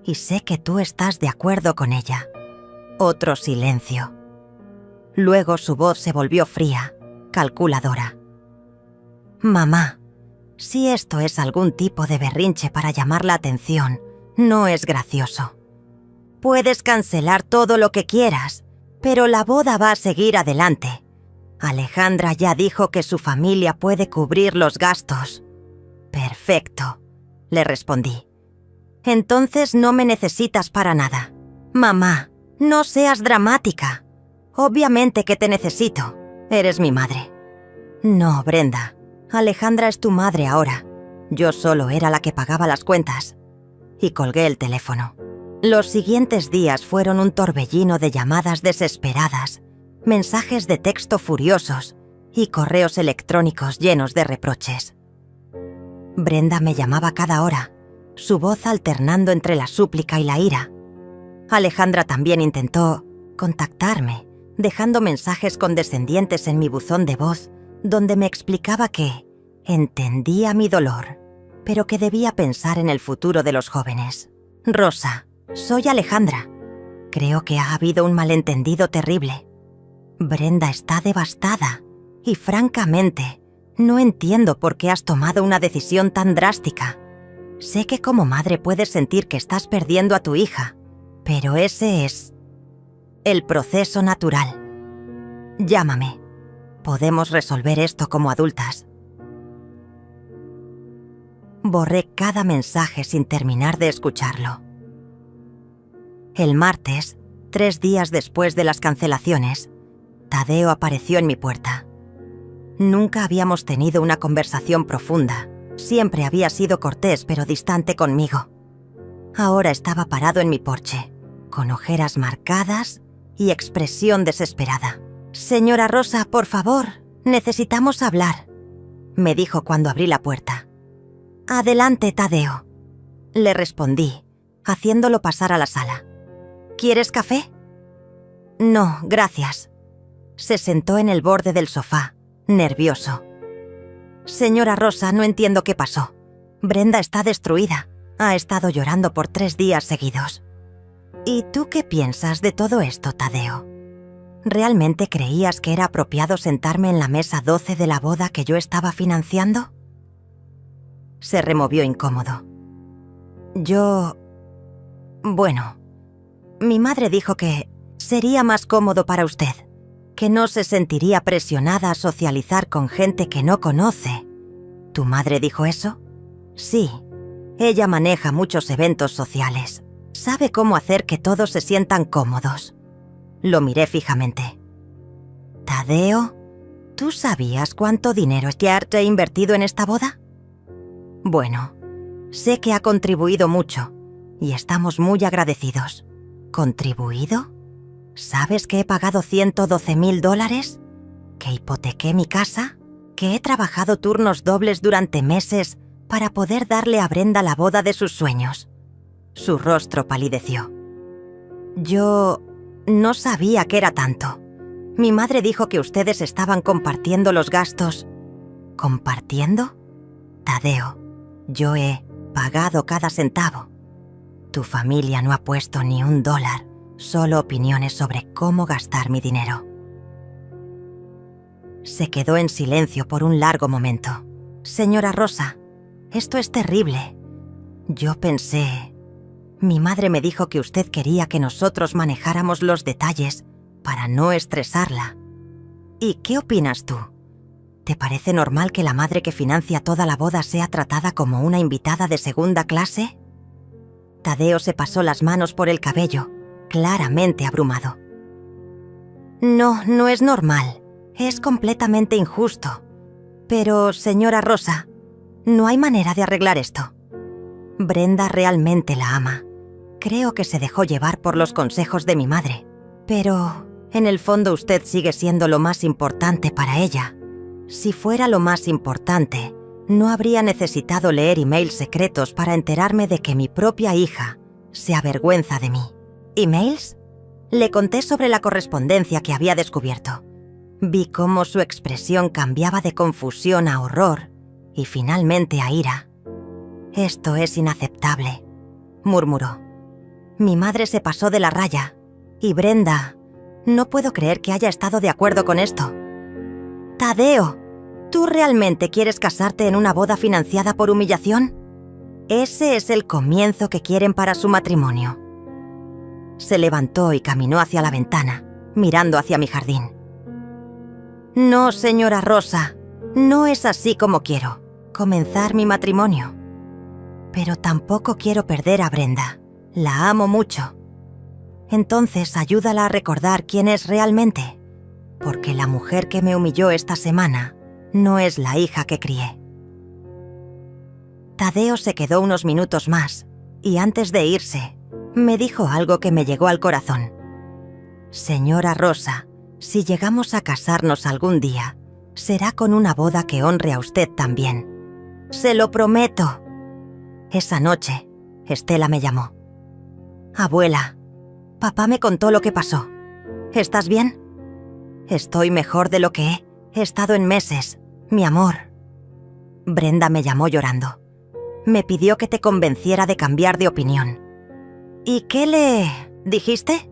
Y sé que tú estás de acuerdo con ella. Otro silencio. Luego su voz se volvió fría, calculadora. Mamá, si esto es algún tipo de berrinche para llamar la atención, no es gracioso. Puedes cancelar todo lo que quieras, pero la boda va a seguir adelante. Alejandra ya dijo que su familia puede cubrir los gastos. Perfecto, le respondí. Entonces no me necesitas para nada. Mamá, no seas dramática. Obviamente que te necesito. Eres mi madre. No, Brenda. Alejandra es tu madre ahora. Yo solo era la que pagaba las cuentas. Y colgué el teléfono. Los siguientes días fueron un torbellino de llamadas desesperadas, mensajes de texto furiosos y correos electrónicos llenos de reproches. Brenda me llamaba cada hora, su voz alternando entre la súplica y la ira. Alejandra también intentó contactarme, dejando mensajes condescendientes en mi buzón de voz, donde me explicaba que entendía mi dolor, pero que debía pensar en el futuro de los jóvenes. Rosa, soy Alejandra. Creo que ha habido un malentendido terrible. Brenda está devastada y, francamente, no entiendo por qué has tomado una decisión tan drástica. Sé que como madre puedes sentir que estás perdiendo a tu hija, pero ese es el proceso natural. Llámame. Podemos resolver esto como adultas. Borré cada mensaje sin terminar de escucharlo. El martes, 3 días después de las cancelaciones, Tadeo apareció en mi puerta. Nunca habíamos tenido una conversación profunda. Siempre había sido cortés pero distante conmigo. Ahora estaba parado en mi porche, con ojeras marcadas y expresión desesperada. «Señora Rosa, por favor, necesitamos hablar», me dijo cuando abrí la puerta. «Adelante, Tadeo», le respondí, haciéndolo pasar a la sala. «¿Quieres café?» «No, gracias». Se sentó en el borde del sofá, nervioso. «Señora Rosa, no entiendo qué pasó. Brenda está destruida. Ha estado llorando por 3 días seguidos». «¿Y tú qué piensas de todo esto, Tadeo?» ¿Realmente creías que era apropiado sentarme en la mesa 12 de la boda que yo estaba financiando? Se removió incómodo. Bueno, mi madre dijo que sería más cómodo para usted, que no se sentiría presionada a socializar con gente que no conoce. ¿Tu madre dijo eso? Sí, ella maneja muchos eventos sociales. Sabe cómo hacer que todos se sientan cómodos. Lo miré fijamente. Tadeo, ¿tú sabías cuánto dinero George ha invertido en esta boda? Bueno, sé que ha contribuido mucho y estamos muy agradecidos. ¿Contribuido? ¿Sabes que he pagado $112,000? ¿Que hipotequé mi casa? ¿Que he trabajado turnos dobles durante meses para poder darle a Brenda la boda de sus sueños? Su rostro palideció. Yo no sabía que era tanto. Mi madre dijo que ustedes estaban compartiendo los gastos. ¿Compartiendo? Tadeo, yo he pagado cada centavo. Tu familia no ha puesto ni $1, solo opiniones sobre cómo gastar mi dinero. Se quedó en silencio por un largo momento. Señora Rosa, esto es terrible. Yo pensé... Mi madre me dijo que usted quería que nosotros manejáramos los detalles para no estresarla. ¿Y qué opinas tú? ¿Te parece normal que la madre que financia toda la boda sea tratada como una invitada de segunda clase? Tadeo se pasó las manos por el cabello, claramente abrumado. No, no es normal. Es completamente injusto. Pero, señora Rosa, no hay manera de arreglar esto. Brenda realmente la ama. Creo que se dejó llevar por los consejos de mi madre. Pero, en el fondo usted sigue siendo lo más importante para ella. Si fuera lo más importante, no habría necesitado leer emails secretos para enterarme de que mi propia hija se avergüenza de mí. ¿Emails? Le conté sobre la correspondencia que había descubierto. Vi cómo su expresión cambiaba de confusión a horror y finalmente a ira. «Esto es inaceptable», murmuró. Mi madre se pasó de la raya. Y Brenda, no puedo creer que haya estado de acuerdo con esto. Tadeo, ¿tú realmente quieres casarte en una boda financiada por humillación? Ese es el comienzo que quieren para su matrimonio. Se levantó y caminó hacia la ventana, mirando hacia mi jardín. No, señora Rosa, no es así como quiero comenzar mi matrimonio. Pero tampoco quiero perder a Brenda. La amo mucho. Entonces ayúdala a recordar quién es realmente, porque la mujer que me humilló esta semana no es la hija que crié. Tadeo se quedó unos minutos más y antes de irse, me dijo algo que me llegó al corazón. Señora Rosa, si llegamos a casarnos algún día, será con una boda que honre a usted también. ¡Se lo prometo! Esa noche, Estela me llamó. Abuela, papá me contó lo que pasó. ¿Estás bien? Estoy mejor de lo que he estado en meses, mi amor. Brenda me llamó llorando. Me pidió que te convenciera de cambiar de opinión. ¿Y qué le dijiste?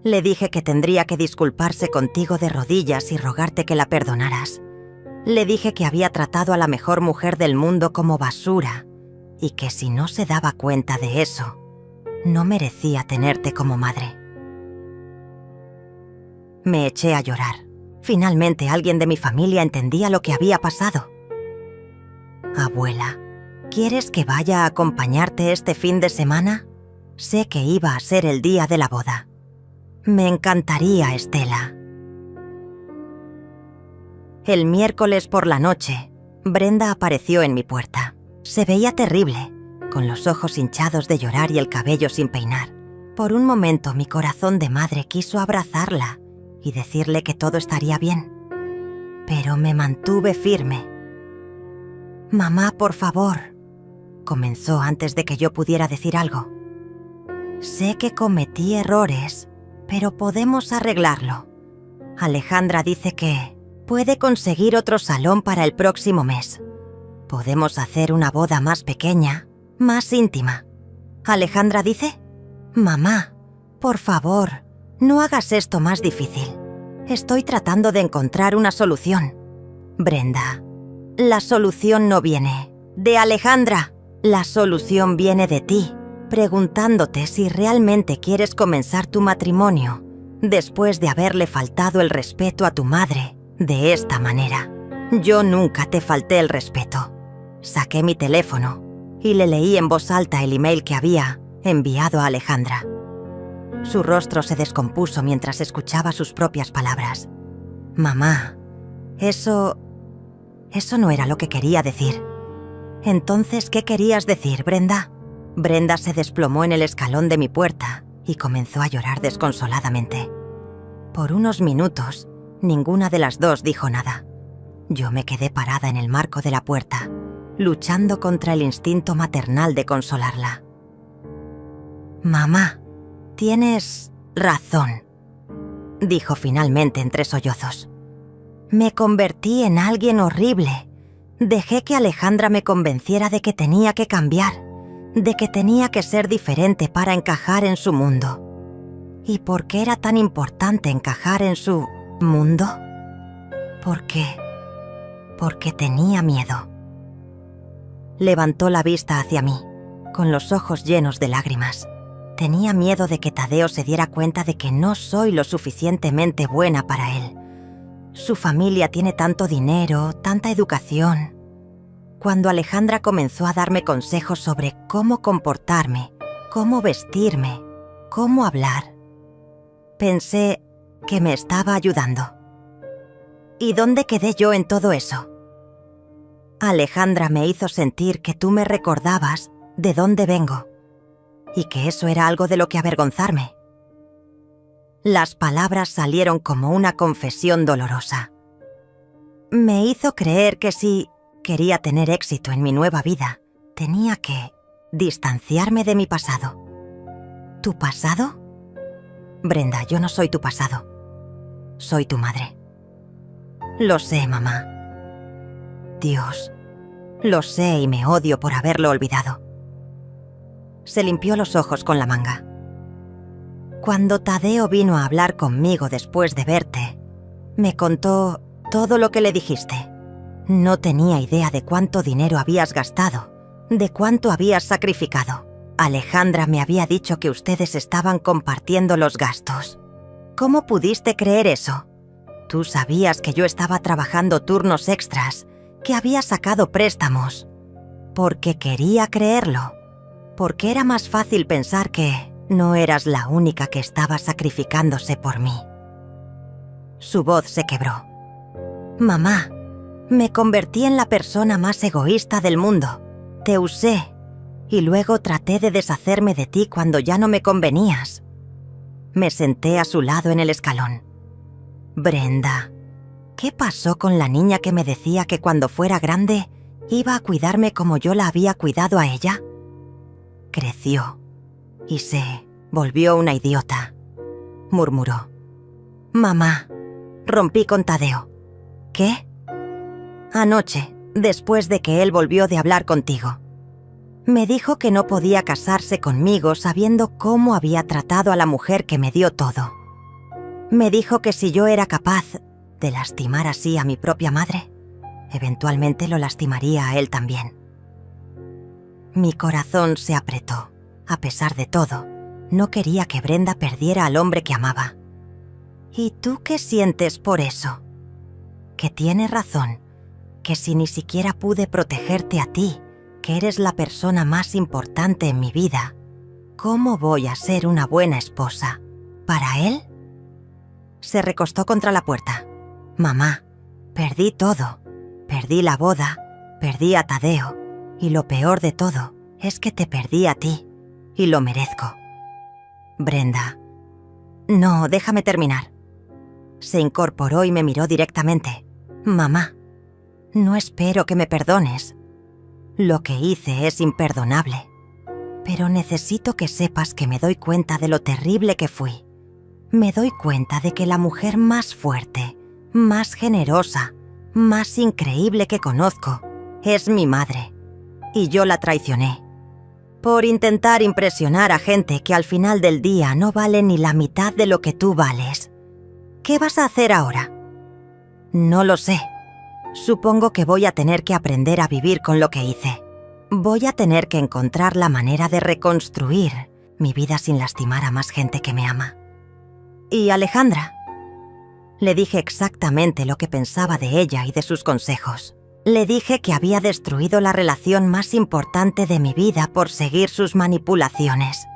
Le dije que tendría que disculparse contigo de rodillas y rogarte que la perdonaras. Le dije que había tratado a la mejor mujer del mundo como basura y que si no se daba cuenta de eso, no merecía tenerte como madre. Me eché a llorar. Finalmente alguien de mi familia entendía lo que había pasado. Abuela, ¿quieres que vaya a acompañarte este fin de semana? Sé que iba a ser el día de la boda. Me encantaría, Estela. El miércoles por la noche, Brenda apareció en mi puerta. Se veía terrible, con los ojos hinchados de llorar y el cabello sin peinar. Por un momento mi corazón de madre quiso abrazarla y decirle que todo estaría bien. Pero me mantuve firme. «Mamá, por favor», comenzó antes de que yo pudiera decir algo. «Sé que cometí errores, pero podemos arreglarlo. Alejandra dice que puede conseguir otro salón para el próximo mes. Podemos hacer una boda más pequeña, más íntima. ¿Alejandra dice? Mamá, por favor, No hagas esto más difícil. Estoy tratando de encontrar una solución. Brenda, la solución no viene de Alejandra. La solución viene de ti, preguntándote si realmente quieres comenzar tu matrimonio después de haberle faltado el respeto a tu madre de esta manera. Yo nunca te falté el respeto. Saqué mi teléfono y le leí en voz alta el email que había enviado a Alejandra. Su rostro se descompuso mientras escuchaba sus propias palabras. Mamá, eso no era lo que quería decir. Entonces, ¿qué querías decir, Brenda? Brenda se desplomó en el escalón de mi puerta y comenzó a llorar desconsoladamente. Por unos minutos, ninguna de las dos dijo nada. Yo me quedé parada en el marco de la puerta, luchando contra el instinto maternal de consolarla. Mamá, tienes razón, dijo finalmente entre sollozos. Me convertí en alguien horrible. Dejé que Alejandra me convenciera de que tenía que cambiar, de que tenía que ser diferente para encajar en su mundo. ¿Y por qué era tan importante encajar en su mundo? ¿Por qué? Porque tenía miedo. Levantó la vista hacia mí, con los ojos llenos de lágrimas. Tenía miedo de que Tadeo se diera cuenta de que no soy lo suficientemente buena para él. Su familia tiene tanto dinero, tanta educación. Cuando Alejandra comenzó a darme consejos sobre cómo comportarme, cómo vestirme, cómo hablar, pensé que me estaba ayudando. ¿Y dónde quedé yo en todo eso? Alejandra me hizo sentir que tú me recordabas de dónde vengo y que eso era algo de lo que avergonzarme. Las palabras salieron como una confesión dolorosa. Me hizo creer que si quería tener éxito en mi nueva vida, tenía que distanciarme de mi pasado. ¿Tu pasado? Brenda, yo no soy tu pasado. Soy tu madre. Lo sé, mamá. Dios, lo sé y me odio por haberlo olvidado. Se limpió los ojos con la manga. Cuando Tadeo vino a hablar conmigo después de verte, me contó todo lo que le dijiste. No tenía idea de cuánto dinero habías gastado, de cuánto habías sacrificado. Alejandra me había dicho que ustedes estaban compartiendo los gastos. ¿Cómo pudiste creer eso? Tú sabías que yo estaba trabajando turnos extras, que había sacado préstamos. Porque quería creerlo. Porque era más fácil pensar que no eras la única que estaba sacrificándose por mí. Su voz se quebró. Mamá, me convertí en la persona más egoísta del mundo. Te usé y luego traté de deshacerme de ti cuando ya no me convenías. Me senté a su lado en el escalón. Brenda, ¿qué pasó con la niña que me decía que cuando fuera grande iba a cuidarme como yo la había cuidado a ella? Creció y se volvió una idiota, murmuró. Mamá, rompí con Tadeo. ¿Qué? Anoche, después de que él volvió de hablar contigo. Me dijo que no podía casarse conmigo sabiendo cómo había tratado a la mujer que me dio todo. Me dijo que si yo era capaz de lastimar así a mi propia madre, eventualmente lo lastimaría a él también. Mi corazón se apretó. A pesar de todo, no quería que Brenda perdiera al hombre que amaba. ¿Y tú qué sientes por eso? Que tienes razón, que si ni siquiera pude protegerte a ti, que eres la persona más importante en mi vida, ¿cómo voy a ser una buena esposa para él? Se recostó contra la puerta. Mamá, perdí todo. Perdí la boda, perdí a Tadeo, y lo peor de todo es que te perdí a ti, y lo merezco. Brenda. No, déjame terminar. Se incorporó y me miró directamente. Mamá, no espero que me perdones. Lo que hice es imperdonable. Pero necesito que sepas que me doy cuenta de lo terrible que fui. Me doy cuenta de que la mujer más fuerte, más generosa, más increíble que conozco es mi madre. Y yo la traicioné. Por intentar impresionar a gente que al final del día no vale ni la mitad de lo que tú vales. ¿Qué vas a hacer ahora? No lo sé. Supongo que voy a tener que aprender a vivir con lo que hice. Voy a tener que encontrar la manera de reconstruir mi vida sin lastimar a más gente que me ama. ¿Y Alejandra? Le dije exactamente lo que pensaba de ella y de sus consejos. Le dije que había destruido la relación más importante de mi vida por seguir sus manipulaciones.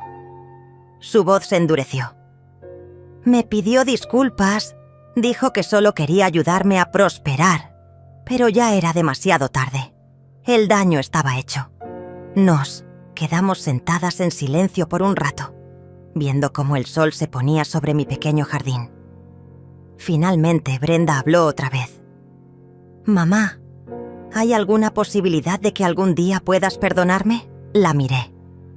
Su voz se endureció. Me pidió disculpas, dijo que solo quería ayudarme a prosperar, pero ya era demasiado tarde. El daño estaba hecho. Nos quedamos sentadas en silencio por un rato, viendo cómo el sol se ponía sobre mi pequeño jardín. Finalmente, Brenda habló otra vez. «Mamá, ¿hay alguna posibilidad de que algún día puedas perdonarme?» La miré,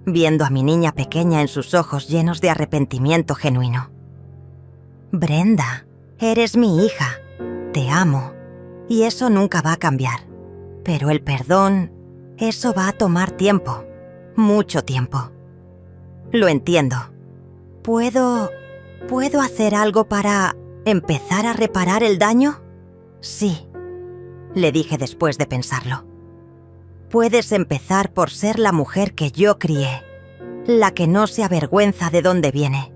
viendo a mi niña pequeña en sus ojos llenos de arrepentimiento genuino. «Brenda, eres mi hija, te amo, y eso nunca va a cambiar. Pero el perdón, eso va a tomar tiempo, mucho tiempo. Lo entiendo. ¿Puedo hacer algo para empezar a reparar el daño?» «Sí», le dije después de pensarlo. «Puedes empezar por ser la mujer que yo crié, la que no se avergüenza de dónde viene,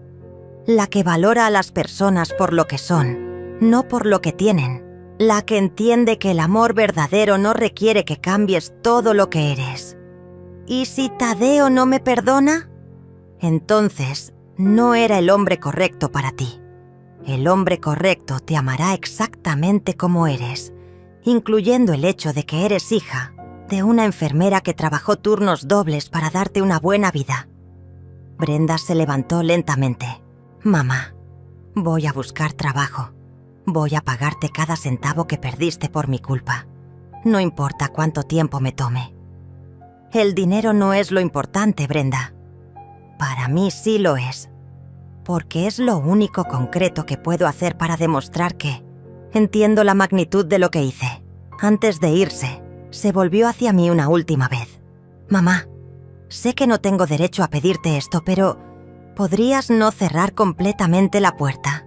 la que valora a las personas por lo que son, no por lo que tienen, la que entiende que el amor verdadero no requiere que cambies todo lo que eres. ¿Y si Tadeo no me perdona? Entonces, no era el hombre correcto para ti. El hombre correcto te amará exactamente como eres, incluyendo el hecho de que eres hija de una enfermera que trabajó turnos dobles para darte una buena vida». Brenda se levantó lentamente. «Mamá, voy a buscar trabajo. Voy a pagarte cada centavo que perdiste por mi culpa. No importa cuánto tiempo me tome. El dinero no es lo importante, Brenda. Para mí sí lo es, porque es lo único concreto que puedo hacer para demostrar que entiendo la magnitud de lo que hice». Antes de irse, se volvió hacia mí una última vez. «Mamá, sé que no tengo derecho a pedirte esto, pero ¿podrías no cerrar completamente la puerta?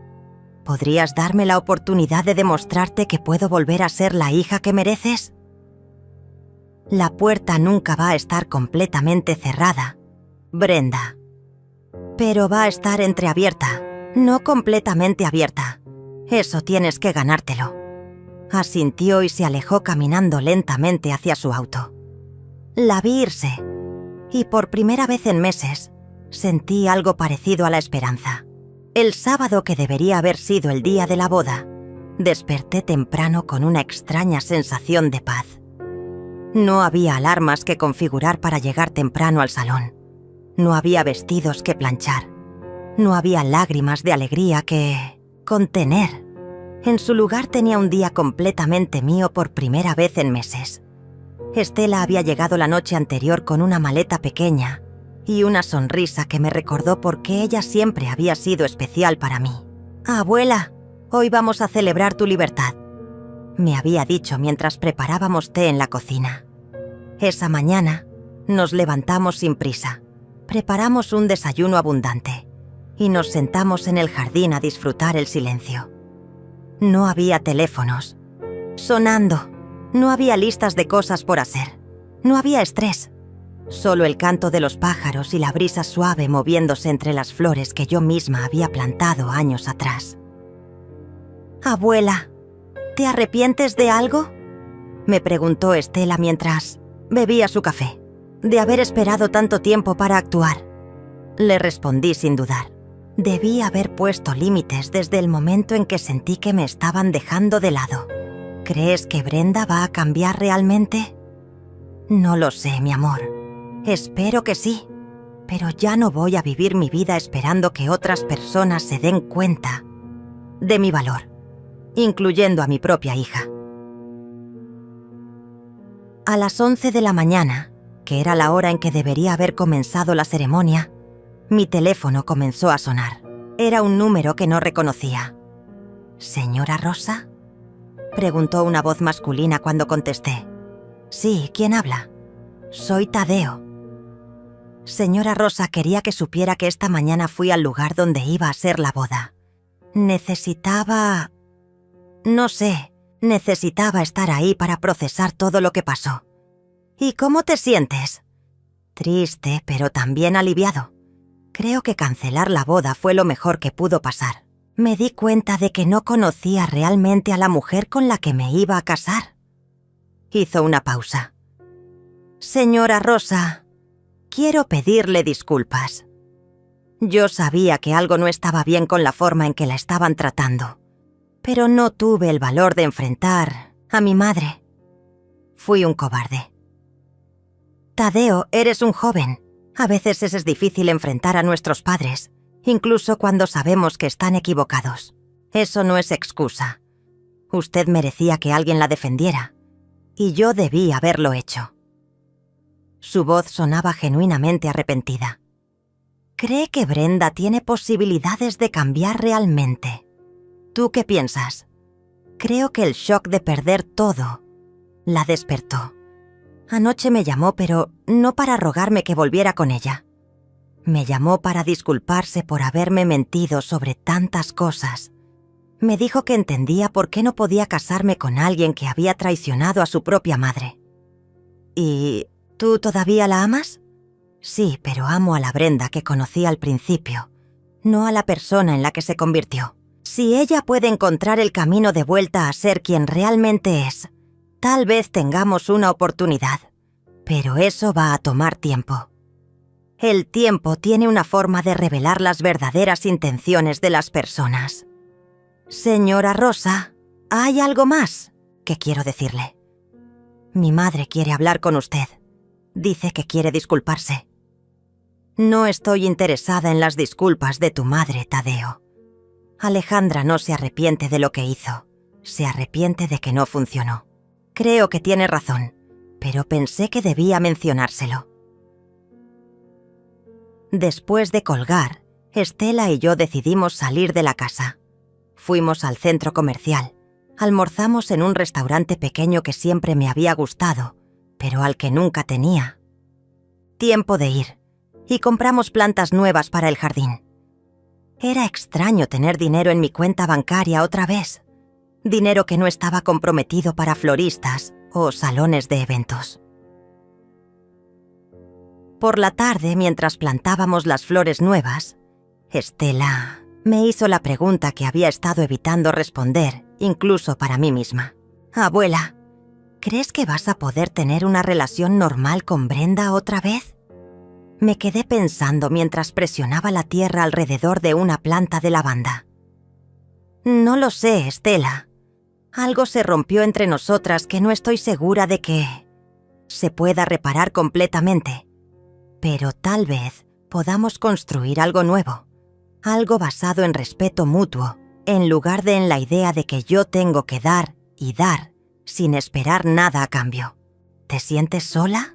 ¿Podrías darme la oportunidad de demostrarte que puedo volver a ser la hija que mereces?» La puerta nunca va a estar completamente cerrada, Brenda. Pero va a estar entreabierta, no completamente abierta. Eso tienes que ganártelo. Asintió y se alejó caminando lentamente hacia su auto. La vi irse, y por primera vez en meses, sentí algo parecido a la esperanza. El sábado, que debería haber sido el día de la boda, desperté temprano con una extraña sensación de paz. No había alarmas que configurar para llegar temprano al salón. No había vestidos que planchar. No había lágrimas de alegría que contener. En su lugar tenía un día completamente mío por primera vez en meses. Estela había llegado la noche anterior con una maleta pequeña y una sonrisa que me recordó por qué ella siempre había sido especial para mí. «Abuela, hoy vamos a celebrar tu libertad», me había dicho mientras preparábamos té en la cocina. Esa mañana nos levantamos sin prisa, preparamos un desayuno abundante y nos sentamos en el jardín a disfrutar el silencio. No había teléfonos sonando, no había listas de cosas por hacer, no había estrés. Solo el canto de los pájaros y la brisa suave moviéndose entre las flores que yo misma había plantado años atrás. «Abuela, ¿te arrepientes de algo?», me preguntó Estela mientras bebía su café. «De haber esperado tanto tiempo para actuar», le respondí sin dudar. Debí haber puesto límites desde el momento en que sentí que me estaban dejando de lado. «¿Crees que Brenda va a cambiar realmente?». «No lo sé, mi amor. Espero que sí, pero ya no voy a vivir mi vida esperando que otras personas se den cuenta de mi valor, incluyendo a mi propia hija». A las 11 de la mañana, que era la hora en que debería haber comenzado la ceremonia, mi teléfono comenzó a sonar. Era un número que no reconocía. «¿Señora Rosa?», preguntó una voz masculina cuando contesté. «Sí, ¿quién habla?». «Soy Tadeo». Señora Rosa quería que supiera que esta mañana fui al lugar donde iba a ser la boda. Necesitaba estar ahí para procesar todo lo que pasó. ¿Y cómo te sientes? Triste, pero también aliviado. Creo que cancelar la boda fue lo mejor que pudo pasar. Me di cuenta de que no conocía realmente a la mujer con la que me iba a casar. Hizo una pausa. Señora Rosa, quiero pedirle disculpas. Yo sabía que algo no estaba bien con la forma en que la estaban tratando, pero no tuve el valor de enfrentar a mi madre. Fui un cobarde. Tadeo, eres un joven. A veces es difícil enfrentar a nuestros padres, incluso cuando sabemos que están equivocados. Eso no es excusa. Usted merecía que alguien la defendiera, y yo debí haberlo hecho. Su voz sonaba genuinamente arrepentida. ¿Cree que Brenda tiene posibilidades de cambiar realmente? ¿Tú qué piensas? Creo que el shock de perder todo la despertó. Anoche me llamó, pero no para rogarme que volviera con ella. Me llamó para disculparse por haberme mentido sobre tantas cosas. Me dijo que entendía por qué no podía casarme con alguien que había traicionado a su propia madre. ¿Y tú todavía la amas? Sí, pero amo a la Brenda que conocí al principio, no a la persona en la que se convirtió. Si ella puede encontrar el camino de vuelta a ser quien realmente es, tal vez tengamos una oportunidad, pero eso va a tomar tiempo. El tiempo tiene una forma de revelar las verdaderas intenciones de las personas. Señora Rosa, ¿hay algo más que quiero decirle? Mi madre quiere hablar con usted. Dice que quiere disculparse. No estoy interesada en las disculpas de tu madre, Tadeo. Alejandra no se arrepiente de lo que hizo. Se arrepiente de que no funcionó. Creo que tiene razón, pero pensé que debía mencionárselo. Después de colgar, Estela y yo decidimos salir de la casa. Fuimos al centro comercial. Almorzamos en un restaurante pequeño que siempre me había gustado, pero al que nunca tenía tiempo de ir, y compramos plantas nuevas para el jardín. Era extraño tener dinero en mi cuenta bancaria otra vez. Dinero que no estaba comprometido para floristas o salones de eventos. Por la tarde, mientras plantábamos las flores nuevas, Estela me hizo la pregunta que había estado evitando responder, incluso para mí misma. Abuela, ¿crees que vas a poder tener una relación normal con Brenda otra vez? Me quedé pensando mientras presionaba la tierra alrededor de una planta de lavanda. No lo sé, Estela. Algo se rompió entre nosotras que no estoy segura de que se pueda reparar completamente. Pero tal vez podamos construir algo nuevo. Algo basado en respeto mutuo, en lugar de en la idea de que yo tengo que dar y dar, sin esperar nada a cambio. ¿Te sientes sola?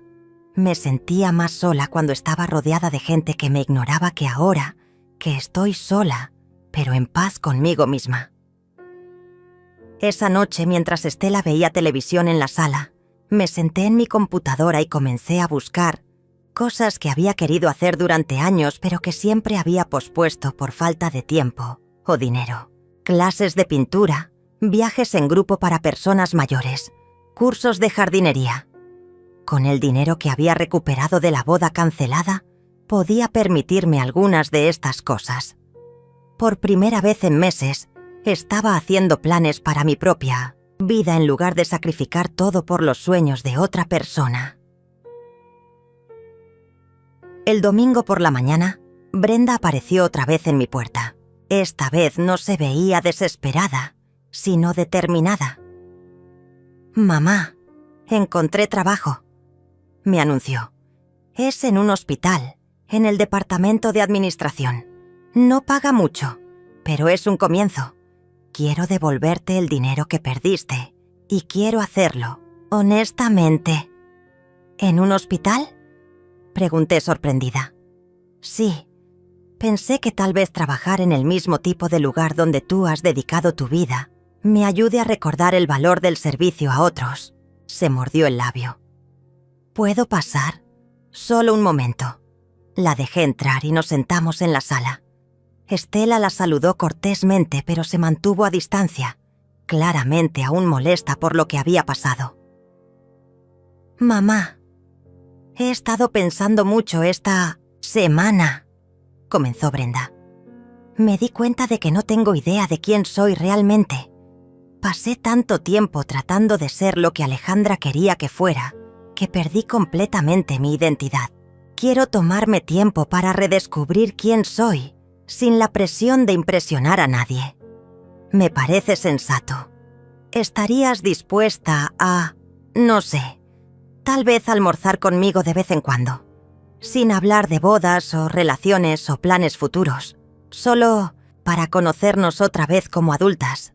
Me sentía más sola cuando estaba rodeada de gente que me ignoraba que ahora, que estoy sola, pero en paz conmigo misma. Esa noche, mientras Estela veía televisión en la sala, me senté en mi computadora y comencé a buscar cosas que había querido hacer durante años, pero que siempre había pospuesto por falta de tiempo o dinero. Clases de pintura, viajes en grupo para personas mayores, cursos de jardinería. Con el dinero que había recuperado de la boda cancelada, podía permitirme algunas de estas cosas. Por primera vez en meses, estaba haciendo planes para mi propia vida en lugar de sacrificar todo por los sueños de otra persona. El domingo por la mañana, Brenda apareció otra vez en mi puerta. Esta vez no se veía desesperada, sino determinada. «Mamá, encontré trabajo», me anunció. «Es en un hospital, en el departamento de administración. No paga mucho, pero es un comienzo. Quiero devolverte el dinero que perdiste, y quiero hacerlo, honestamente». «¿En un hospital?», pregunté sorprendida. «Sí. Pensé que tal vez trabajar en el mismo tipo de lugar donde tú has dedicado tu vida me ayude a recordar el valor del servicio a otros». Se mordió el labio. «¿Puedo pasar? Solo un momento». La dejé entrar y nos sentamos en la sala. Estela la saludó cortésmente, pero se mantuvo a distancia, claramente aún molesta por lo que había pasado. «Mamá, he estado pensando mucho esta semana», comenzó Brenda. «Me di cuenta de que no tengo idea de quién soy realmente. Pasé tanto tiempo tratando de ser lo que Alejandra quería que fuera, que perdí completamente mi identidad. Quiero tomarme tiempo para redescubrir quién soy, sin la presión de impresionar a nadie. Me parece sensato. ¿Estarías dispuesta a, no sé, tal vez almorzar conmigo de vez en cuando? Sin hablar de bodas o relaciones o planes futuros, solo para conocernos otra vez como adultas».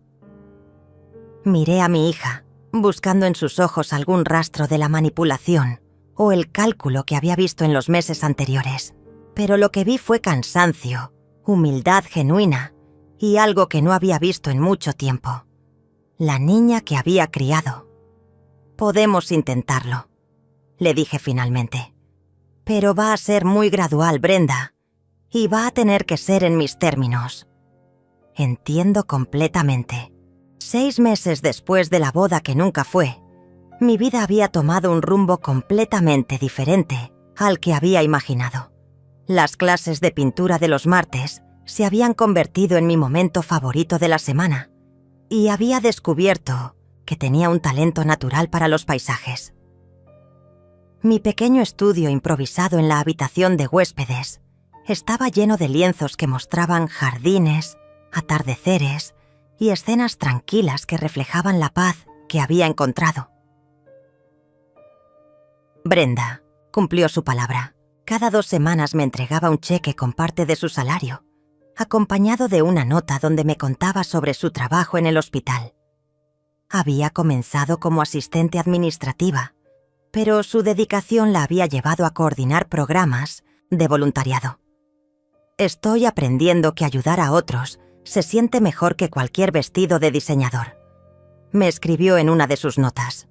Miré a mi hija, buscando en sus ojos algún rastro de la manipulación o el cálculo que había visto en los meses anteriores. Pero lo que vi fue cansancio, humildad genuina y algo que no había visto en mucho tiempo. La niña que había criado. «Podemos intentarlo», le dije finalmente. «Pero va a ser muy gradual, Brenda, y va a tener que ser en mis términos». Entiendo completamente. 6 meses después de la boda que nunca fue, mi vida había tomado un rumbo completamente diferente al que había imaginado. Las clases de pintura de los martes se habían convertido en mi momento favorito de la semana y había descubierto que tenía un talento natural para los paisajes. Mi pequeño estudio improvisado en la habitación de huéspedes estaba lleno de lienzos que mostraban jardines, atardeceres y escenas tranquilas que reflejaban la paz que había encontrado. Brenda cumplió su palabra. Cada 2 semanas me entregaba un cheque con parte de su salario, acompañado de una nota donde me contaba sobre su trabajo en el hospital. Había comenzado como asistente administrativa, pero su dedicación la había llevado a coordinar programas de voluntariado. «Estoy aprendiendo que ayudar a otros se siente mejor que cualquier vestido de diseñador», me escribió en una de sus notas.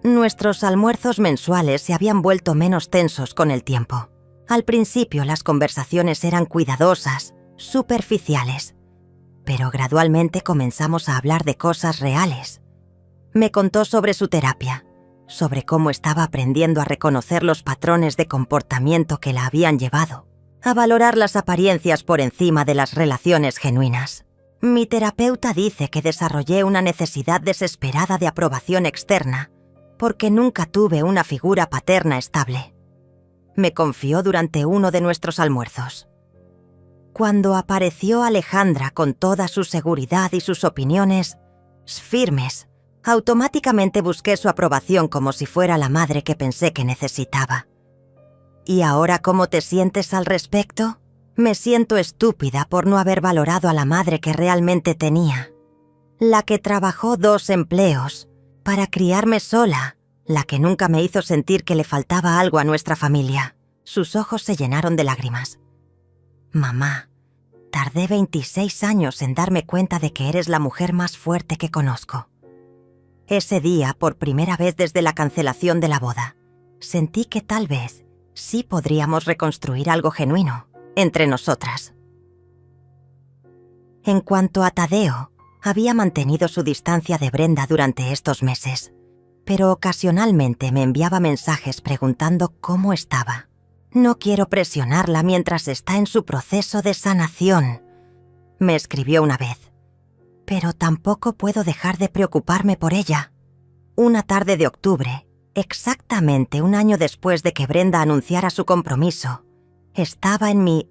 Nuestros almuerzos mensuales se habían vuelto menos tensos con el tiempo. Al principio las conversaciones eran cuidadosas, superficiales, pero gradualmente comenzamos a hablar de cosas reales. Me contó sobre su terapia, sobre cómo estaba aprendiendo a reconocer los patrones de comportamiento que la habían llevado a valorar las apariencias por encima de las relaciones genuinas. Mi terapeuta dice que desarrollé una necesidad desesperada de aprobación externa porque nunca tuve una figura paterna estable. Me confió durante uno de nuestros almuerzos. Cuando apareció Alejandra con toda su seguridad y sus opiniones firmes, automáticamente busqué su aprobación como si fuera la madre que pensé que necesitaba. ¿Y ahora cómo te sientes al respecto? Me siento estúpida por no haber valorado a la madre que realmente tenía. La que trabajó 2 empleos para criarme sola, la que nunca me hizo sentir que le faltaba algo a nuestra familia. Sus ojos se llenaron de lágrimas. «Mamá, tardé 26 años en darme cuenta de que eres la mujer más fuerte que conozco». Ese día, por primera vez desde la cancelación de la boda, sentí que tal vez sí podríamos reconstruir algo genuino entre nosotras. En cuanto a Tadeo, había mantenido su distancia de Brenda durante estos meses, pero ocasionalmente me enviaba mensajes preguntando cómo estaba. «No quiero presionarla mientras está en su proceso de sanación», me escribió una vez. «Pero tampoco puedo dejar de preocuparme por ella». Una tarde de octubre, exactamente 1 año después de que Brenda anunciara su compromiso, estaba en mi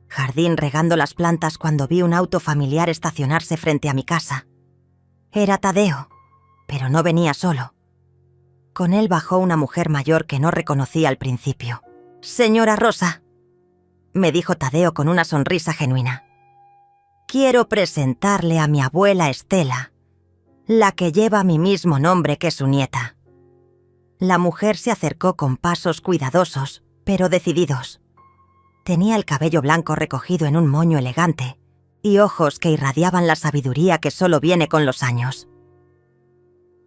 jardín regando las plantas cuando vi un auto familiar estacionarse frente a mi casa. Era Tadeo, pero no venía solo. Con él bajó una mujer mayor que no reconocí al principio. «Señora Rosa», me dijo Tadeo con una sonrisa genuina. «Quiero presentarle a mi abuela Estela, la que lleva mi mismo nombre que su nieta». La mujer se acercó con pasos cuidadosos, pero decididos. Tenía el cabello blanco recogido en un moño elegante y ojos que irradiaban la sabiduría que solo viene con los años.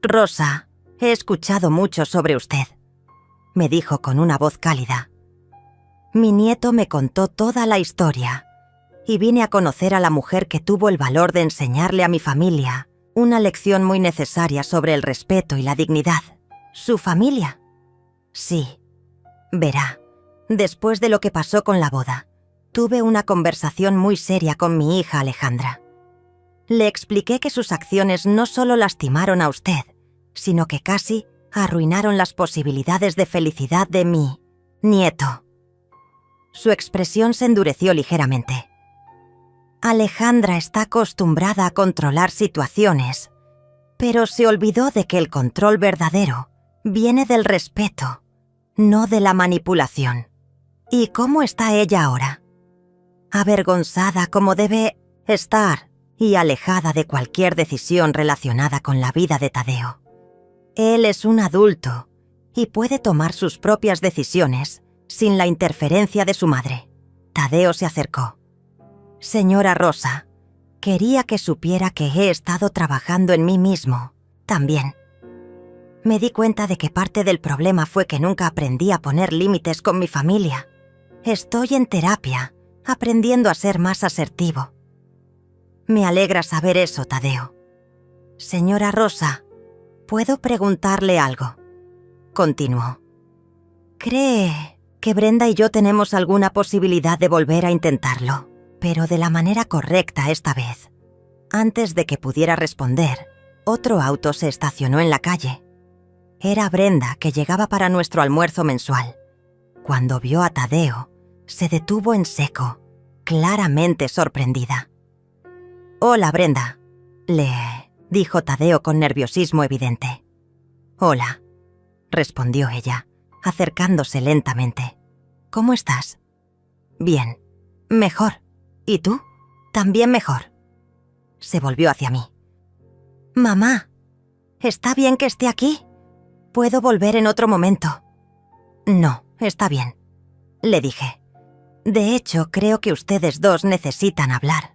«Rosa, he escuchado mucho sobre usted», me dijo con una voz cálida. Mi nieto me contó toda la historia y vine a conocer a la mujer que tuvo el valor de enseñarle a mi familia una lección muy necesaria sobre el respeto y la dignidad. ¿Su familia? Sí. Verá, después de lo que pasó con la boda, tuve una conversación muy seria con mi hija Alejandra. Le expliqué que sus acciones no solo lastimaron a usted, sino que casi arruinaron las posibilidades de felicidad de mi nieto. Su expresión se endureció ligeramente. Alejandra está acostumbrada a controlar situaciones, pero se olvidó de que el control verdadero viene del respeto, no de la manipulación. ¿Y cómo está ella ahora? Avergonzada como debe estar y alejada de cualquier decisión relacionada con la vida de Tadeo. Él es un adulto y puede tomar sus propias decisiones sin la interferencia de su madre. Tadeo se acercó. Señora Rosa, quería que supiera que he estado trabajando en mí mismo, también. Me di cuenta de que parte del problema fue que nunca aprendí a poner límites con mi familia. Estoy en terapia, aprendiendo a ser más asertivo. Me alegra saber eso, Tadeo. Señora Rosa, ¿puedo preguntarle algo? Continuó. ¿Cree que Brenda y yo tenemos alguna posibilidad de volver a intentarlo, pero de la manera correcta esta vez? Antes de que pudiera responder, otro auto se estacionó en la calle. Era Brenda, que llegaba para nuestro almuerzo mensual. Cuando vio a Tadeo, se detuvo en seco, claramente sorprendida. «Hola, Brenda», le dijo Tadeo con nerviosismo evidente. «Hola», respondió ella, acercándose lentamente. «¿Cómo estás?» «Bien, mejor. ¿Y tú?» «También mejor». Se volvió hacia mí. «Mamá, ¿está bien que esté aquí? ¿Puedo volver en otro momento?» «No, está bien», le dije. «De hecho, creo que ustedes dos necesitan hablar».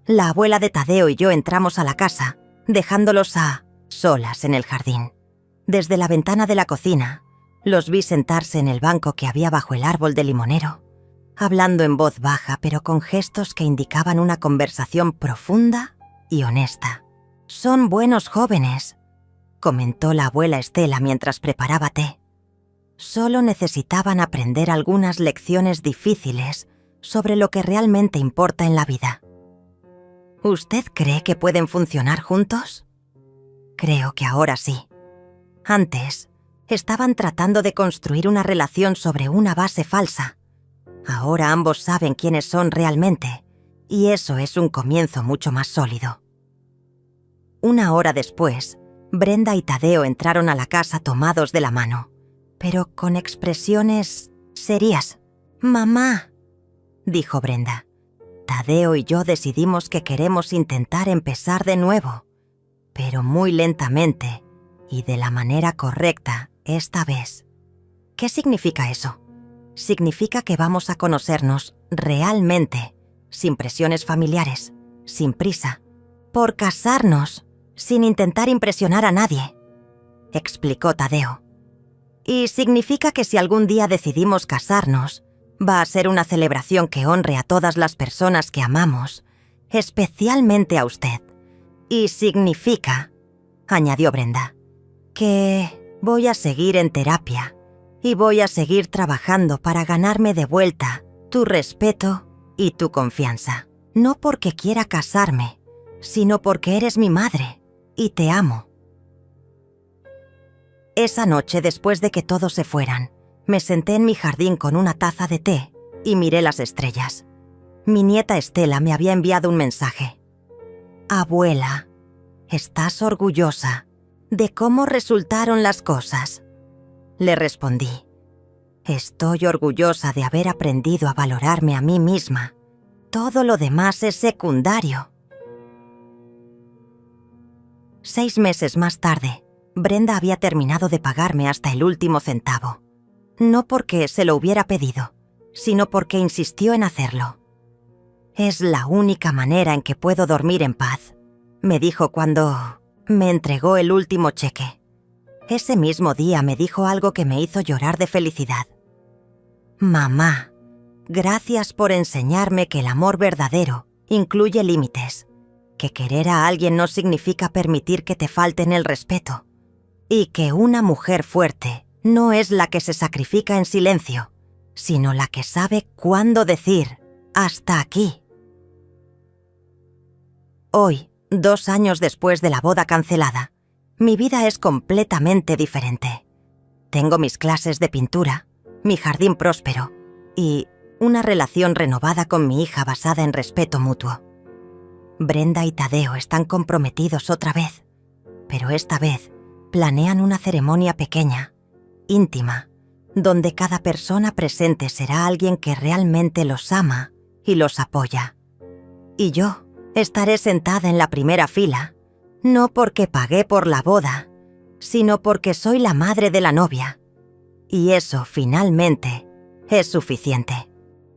La abuela de Tadeo y yo entramos a la casa, dejándolos a solas en el jardín. Desde la ventana de la cocina, los vi sentarse en el banco que había bajo el árbol de limonero, hablando en voz baja pero con gestos que indicaban una conversación profunda y honesta. «Son buenos jóvenes», comentó la abuela Estela mientras preparaba té. «Solo necesitaban aprender algunas lecciones difíciles sobre lo que realmente importa en la vida». ¿Usted cree que pueden funcionar juntos? Creo que ahora sí. Antes, estaban tratando de construir una relación sobre una base falsa. Ahora ambos saben quiénes son realmente, y eso es un comienzo mucho más sólido. Una hora después, Brenda y Tadeo entraron a la casa tomados de la mano, pero con expresiones serias. «Mamá», dijo Brenda. Tadeo y yo decidimos que queremos intentar empezar de nuevo, pero muy lentamente y de la manera correcta esta vez. ¿Qué significa eso? Significa que vamos a conocernos realmente, sin presiones familiares, sin prisa, por casarnos, sin intentar impresionar a nadie, explicó Tadeo. Y significa que si algún día decidimos casarnos, va a ser una celebración que honre a todas las personas que amamos, especialmente a usted. Y significa, añadió Brenda, que voy a seguir en terapia y voy a seguir trabajando para ganarme de vuelta tu respeto y tu confianza. No porque quiera casarme, sino porque eres mi madre y te amo. Esa noche, después de que todos se fueran, me senté en mi jardín con una taza de té y miré las estrellas. Mi nieta Estela me había enviado un mensaje. «Abuela, ¿estás orgullosa de cómo resultaron las cosas?» Le respondí. «Estoy orgullosa de haber aprendido a valorarme a mí misma. Todo lo demás es secundario». 6 meses más tarde, Brenda había terminado de pagarme hasta el último centavo. No porque se lo hubiera pedido, sino porque insistió en hacerlo. «Es la única manera en que puedo dormir en paz», me dijo cuando me entregó el último cheque. Ese mismo día me dijo algo que me hizo llorar de felicidad. «Mamá, Gracias por enseñarme que el amor verdadero incluye límites, que querer a alguien no significa permitir que te falten el respeto, y que una mujer fuerte no es la que se sacrifica en silencio, sino la que sabe cuándo decir «hasta aquí». Hoy, 2 años después de la boda cancelada, mi vida es completamente diferente. Tengo mis clases de pintura, mi jardín próspero y una relación renovada con mi hija basada en respeto mutuo. Brenda y Tadeo están comprometidos otra vez, pero esta vez planean una ceremonia pequeña, íntima, donde cada persona presente será alguien que realmente los ama y los apoya. Y yo estaré sentada en la primera fila, no porque pagué por la boda, sino porque soy la madre de la novia. Y eso, finalmente, es suficiente.